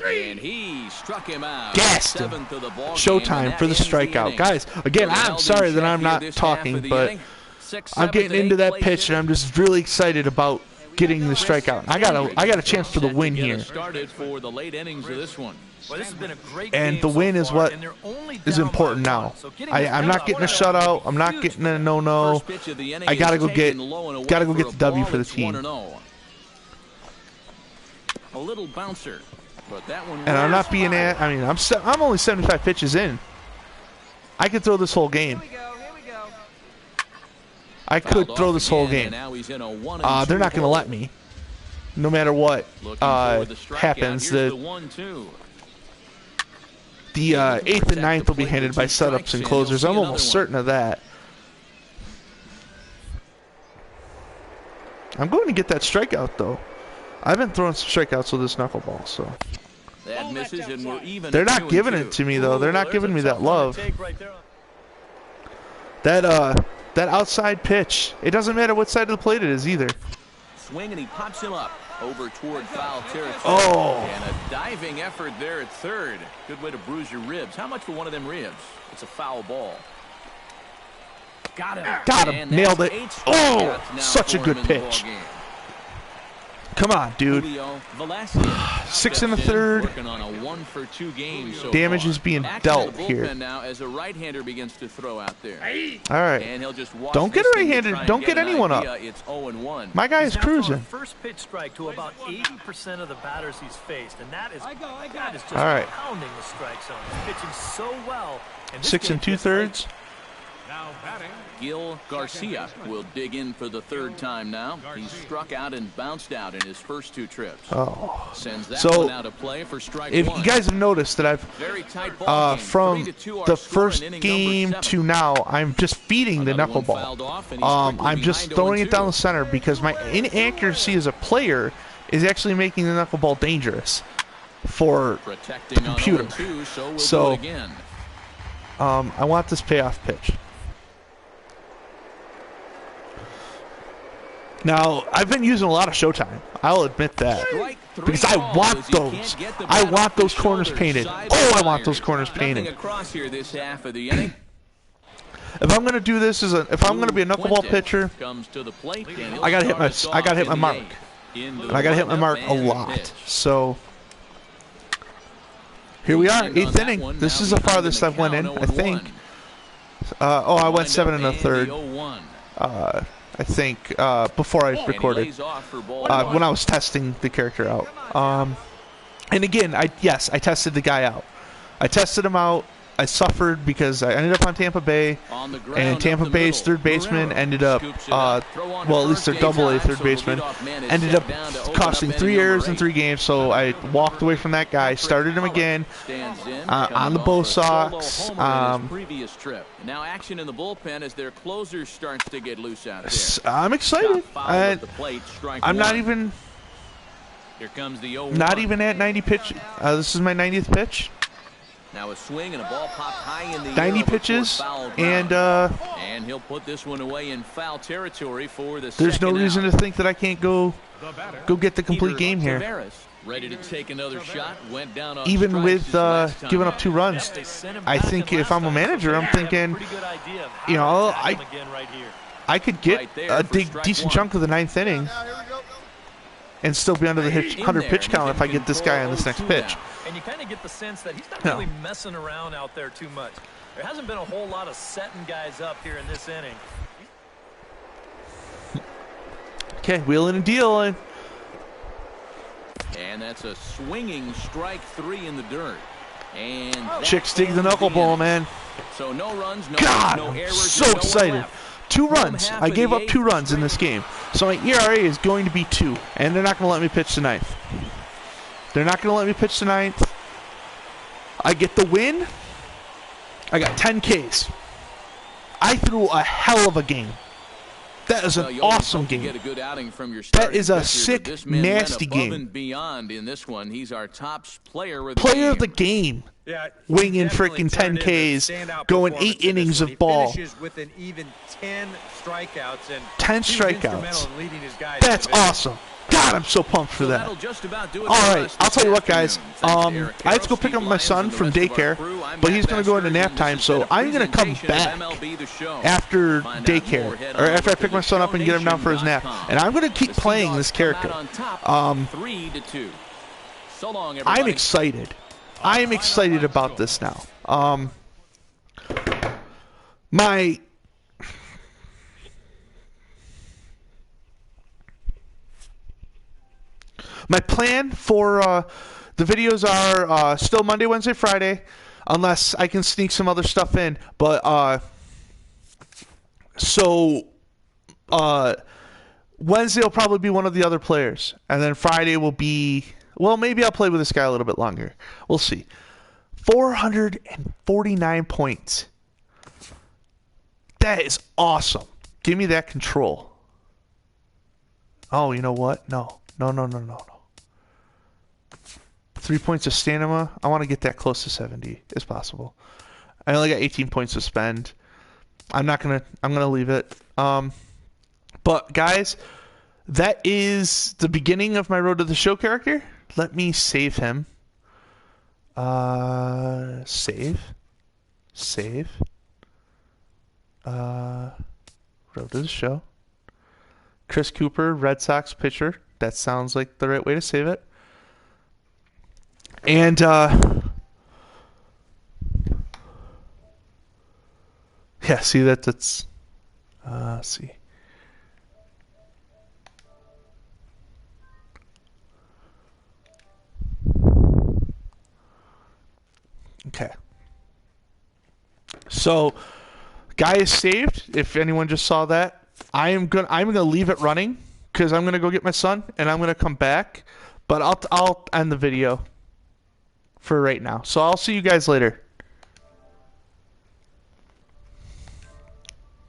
Speaker 2: And he struck him out.
Speaker 1: Gassed him. Showtime for the strikeout. Guys, again, I'm sorry that I'm not talking, but I'm getting into that pitch, and I'm just really excited about getting the strikeout. I got a chance for the win here.
Speaker 2: Started for the late innings of this one.
Speaker 4: Well, this has been a great
Speaker 1: and
Speaker 4: game
Speaker 1: the win
Speaker 4: so
Speaker 1: is
Speaker 4: far,
Speaker 1: what is important now. I'm not getting a shutout. I'm not getting a no. I gotta go get the W for the team.
Speaker 2: A little bouncer, but that one.
Speaker 1: And I'm not being I'm only 75 pitches in. I could throw this whole game.
Speaker 7: Here we go.
Speaker 1: I could throw this whole game. They're not going to let me. No matter what happens, the 8th and 9th will be handed by setups and closers. I'm almost certain of that. I'm going to get that strikeout, though. I've been throwing some strikeouts with this knuckleball, so.
Speaker 2: That misses, and we're even.
Speaker 1: They're not giving it to me, though. They're not giving me that love. That outside pitch. It doesn't matter what side of the plate it is either.
Speaker 2: Swing, and he pops him up over toward foul territory.
Speaker 1: Oh.
Speaker 2: And a diving effort there at 3rd. Good way to bruise your ribs. How much for one of them ribs? It's a foul ball. Got him.
Speaker 1: Got him. Nailed it. Oh, such a good pitch. Come on, dude. 6 and a third.
Speaker 2: Working on a 1-for-2 game so
Speaker 1: Damage
Speaker 2: far.
Speaker 1: is being
Speaker 2: Action
Speaker 1: dealt
Speaker 2: to the
Speaker 1: here.
Speaker 2: bullpen now as a right-hander begins to throw out there.
Speaker 1: All right.
Speaker 2: And he'll just watch
Speaker 1: Don't get
Speaker 2: this
Speaker 1: a
Speaker 2: thing to
Speaker 1: right-handed.
Speaker 2: try and
Speaker 1: Don't
Speaker 2: get
Speaker 1: get
Speaker 2: an
Speaker 1: anyone
Speaker 2: idea.
Speaker 1: up.
Speaker 2: It's 0-1.
Speaker 1: My guy is
Speaker 4: He's now thrown a
Speaker 1: cruising.
Speaker 4: first pitch strike to about 80% of the batters he's faced, and that is just
Speaker 1: All right.
Speaker 4: pounding the strike zone. He's pitching so well. And this
Speaker 1: 6
Speaker 4: game
Speaker 1: and
Speaker 4: gets
Speaker 1: 2/3.
Speaker 5: Now batting,
Speaker 2: Gil Garcia will dig in for the third time now. He's struck out and bounced out in his first 2 trips.
Speaker 1: Oh.
Speaker 2: Sends that
Speaker 1: So,
Speaker 2: one out of play for strike
Speaker 1: If
Speaker 2: one.
Speaker 1: you guys have noticed that I've
Speaker 2: Very tight ball game.
Speaker 1: from
Speaker 2: 3-2 our
Speaker 1: the
Speaker 2: score in
Speaker 1: first
Speaker 2: inning
Speaker 1: game
Speaker 2: number 7.
Speaker 1: to now, I'm just feeding the
Speaker 2: Another one
Speaker 1: knuckleball.
Speaker 2: fouled off, and he's quickly
Speaker 1: I'm just
Speaker 2: behind
Speaker 1: throwing it
Speaker 2: 0-2.
Speaker 1: down the center because my inaccuracy as a player is actually making the knuckleball dangerous for
Speaker 2: Protecting on
Speaker 1: computer.
Speaker 2: 0-2, so we'll
Speaker 1: So,
Speaker 2: do it again.
Speaker 1: I want this payoff pitch. Now, I've been using a lot of Showtime. I'll admit that.
Speaker 2: Strike 3
Speaker 1: Because I
Speaker 2: balls
Speaker 1: want
Speaker 2: as he can't
Speaker 1: those.
Speaker 2: get the
Speaker 1: I
Speaker 2: bat
Speaker 1: want
Speaker 2: off
Speaker 1: those
Speaker 2: his
Speaker 1: corners
Speaker 2: shoulders.
Speaker 1: painted.
Speaker 2: Side
Speaker 1: Oh, I
Speaker 2: of
Speaker 1: want
Speaker 2: the
Speaker 1: those
Speaker 2: Flyers.
Speaker 1: corners
Speaker 2: Nothing
Speaker 1: painted.
Speaker 2: across here this half of the inning.
Speaker 1: If I'm gonna do this if I'm gonna be a knuckleball pitcher,
Speaker 2: Comes to the plate, and he'll
Speaker 1: I gotta hit my
Speaker 2: start us
Speaker 1: I gotta
Speaker 2: off
Speaker 1: hit my
Speaker 2: in the
Speaker 1: mark,
Speaker 2: eighth. Into
Speaker 1: and I gotta hit my
Speaker 2: the
Speaker 1: mark a
Speaker 2: and
Speaker 1: lot.
Speaker 2: pitch.
Speaker 1: So here we are,
Speaker 2: And on
Speaker 1: 8th
Speaker 2: that
Speaker 1: inning.
Speaker 2: one,
Speaker 1: This
Speaker 2: now
Speaker 1: is the
Speaker 2: behind
Speaker 1: farthest
Speaker 2: the
Speaker 1: I've went in,
Speaker 2: count,
Speaker 1: I think.
Speaker 2: 0-1.
Speaker 1: I went
Speaker 2: Wind
Speaker 1: 7
Speaker 2: up
Speaker 1: and a
Speaker 2: in the
Speaker 1: third.
Speaker 2: 0-1.
Speaker 1: I think before I
Speaker 2: And he
Speaker 1: recorded,
Speaker 2: lays off for ball
Speaker 1: when
Speaker 2: one.
Speaker 1: I was testing the character out. And again, I tested the guy out. I tested him out. I suffered because I ended up on Tampa Bay,
Speaker 2: On the ground,
Speaker 1: and
Speaker 2: up
Speaker 1: Tampa
Speaker 2: the
Speaker 1: Bay's
Speaker 2: middle.
Speaker 1: third baseman
Speaker 2: Guerrero
Speaker 1: ended up,
Speaker 2: scoops it up. Throw on to
Speaker 1: well, at least
Speaker 2: first
Speaker 1: their
Speaker 2: base
Speaker 1: double A
Speaker 2: side,
Speaker 1: third
Speaker 2: so the
Speaker 1: baseman,
Speaker 2: leadoff man is
Speaker 1: ended
Speaker 2: set
Speaker 1: up
Speaker 2: down to open
Speaker 1: costing
Speaker 2: up
Speaker 1: 3
Speaker 2: inning
Speaker 1: errors
Speaker 2: number
Speaker 1: in 3 games, so I walked away from that guy, started him again
Speaker 2: Stands in,
Speaker 1: on
Speaker 2: coming
Speaker 1: the
Speaker 2: off
Speaker 1: Bo
Speaker 2: a solo
Speaker 1: Sox.
Speaker 2: homer in his previous trip. Now action in the bullpen as their closer starts to get loose out there.
Speaker 1: I'm excited.
Speaker 2: Shot foul at the plate, strike
Speaker 1: I'm not
Speaker 2: one.
Speaker 1: even
Speaker 2: Here comes the 0-1.
Speaker 1: not even at 90 pitch. This is my 90th pitch.
Speaker 2: Now a swing and a ball popped high in the
Speaker 1: 90
Speaker 2: air before
Speaker 1: pitches,
Speaker 2: foul
Speaker 1: and
Speaker 2: ground. And he'll put this one away in foul territory for the
Speaker 1: there's no
Speaker 2: second
Speaker 1: reason
Speaker 2: out.
Speaker 1: to think that I can't go get the complete
Speaker 2: Peter
Speaker 1: game here.
Speaker 2: Taveras, ready to take another shot, went down on
Speaker 1: Even
Speaker 2: strikes
Speaker 1: with
Speaker 2: his last time
Speaker 1: giving
Speaker 2: out.
Speaker 1: up 2 runs, I think if I'm a manager, I'm thinking, you know, I could get
Speaker 2: Right there
Speaker 1: a
Speaker 2: for
Speaker 1: big,
Speaker 2: strike
Speaker 1: decent
Speaker 2: one.
Speaker 1: chunk of the 9th inning and still be under the 100 pitch count if I get this guy on this next pitch.
Speaker 4: And you kind of get the sense that he's not
Speaker 1: No.
Speaker 4: really messing around out there too much. There hasn't been a whole lot of setting guys up here in this inning.
Speaker 1: Okay, wheeling and dealing.
Speaker 2: And that's a swinging strike 3 in the dirt. And that
Speaker 1: Chicks dig the
Speaker 2: ends
Speaker 1: knuckleball,
Speaker 2: inning.
Speaker 1: man.
Speaker 2: So no runs, no
Speaker 1: God,
Speaker 2: no
Speaker 1: I'm
Speaker 2: errors,
Speaker 1: so
Speaker 2: and no one
Speaker 1: excited.
Speaker 2: left.
Speaker 1: 2
Speaker 2: Home
Speaker 1: runs.
Speaker 2: half
Speaker 1: I
Speaker 2: of
Speaker 1: gave
Speaker 2: the
Speaker 1: up 2
Speaker 2: eighth,
Speaker 1: runs in this game. So my ERA is going to be 2, and they're not going to let me pitch the 9th. They're not going to let me pitch the 9th. I get the win. I got 10 Ks. I threw a hell of a game. That is
Speaker 2: Well,
Speaker 1: an
Speaker 2: you always
Speaker 1: awesome
Speaker 2: hope to
Speaker 1: game.
Speaker 2: get a good outing from your
Speaker 1: That is a
Speaker 2: starting pitcher, but
Speaker 1: sick,
Speaker 2: this man went
Speaker 1: nasty
Speaker 2: above
Speaker 1: game.
Speaker 2: and beyond in this one. He's our top player of
Speaker 1: Player of the game.
Speaker 3: Yeah,
Speaker 1: Winging
Speaker 3: definitely
Speaker 1: freaking
Speaker 3: turned
Speaker 1: 10
Speaker 3: in a
Speaker 1: Ks,
Speaker 3: standout
Speaker 1: going
Speaker 3: performance
Speaker 1: 8
Speaker 3: in this
Speaker 1: innings
Speaker 3: one.
Speaker 1: of
Speaker 3: He
Speaker 1: ball.
Speaker 3: finishes with an even 10 strikeouts and
Speaker 1: 10
Speaker 3: he was instrumental
Speaker 1: strikeouts.
Speaker 3: in leading his guys
Speaker 1: That's
Speaker 3: to the victory.
Speaker 1: awesome. God, I'm so pumped for
Speaker 2: So
Speaker 1: that.
Speaker 2: that'll just about do it
Speaker 1: All
Speaker 2: for
Speaker 1: right,
Speaker 2: us
Speaker 1: I'll
Speaker 2: this
Speaker 1: tell you what, guys.
Speaker 2: afternoon. Thanks to Eric
Speaker 1: I have to go
Speaker 2: Harrow,
Speaker 1: pick up
Speaker 2: Steve
Speaker 1: my son
Speaker 2: Lyons,
Speaker 1: from
Speaker 2: and the rest of our
Speaker 1: daycare,
Speaker 2: crew. I'm
Speaker 1: but he's
Speaker 2: Matt
Speaker 1: going to go into
Speaker 2: Bastard,
Speaker 1: nap
Speaker 2: and this
Speaker 1: time,
Speaker 2: has
Speaker 1: so
Speaker 2: been a
Speaker 1: I'm going to come
Speaker 2: presentation of
Speaker 1: back
Speaker 2: MLB The Show.
Speaker 1: after
Speaker 2: Find out more,
Speaker 1: daycare,
Speaker 2: head
Speaker 1: or
Speaker 2: on
Speaker 1: after I
Speaker 2: over
Speaker 1: pick
Speaker 2: to
Speaker 1: my son up and get him down for his nap,
Speaker 2: theshownation.com.
Speaker 1: and I'm going to keep
Speaker 2: The
Speaker 1: playing
Speaker 2: Seahawks
Speaker 1: this
Speaker 2: come out
Speaker 1: character.
Speaker 2: on top, 3-2. So long,
Speaker 1: I'm
Speaker 2: everybody.
Speaker 1: excited. I am excited about this now. My plan for the videos are still Monday, Wednesday, Friday, unless I can sneak some other stuff in. But Wednesday will probably be one of the other players, and then Friday will be, well, maybe I'll play with this guy a little bit longer. We'll see. 449 points. That is awesome. Give me that control. Oh, you know what? No. 3 points of stamina. I want to get that close to 70 as possible. I only got 18 points to spend. I'm gonna leave it. But guys, that is the beginning of my Road to the Show character. Let me save him. Save. Road to the Show. Chris Cooper, Red Sox pitcher, That sounds like the right way to save it. And yeah, see that's see. Okay. So, guy is saved. If anyone just saw that, I'm gonna leave it running because I'm gonna go get my son and I'm gonna come back. But I'll end the video for right now. So I'll see you guys later.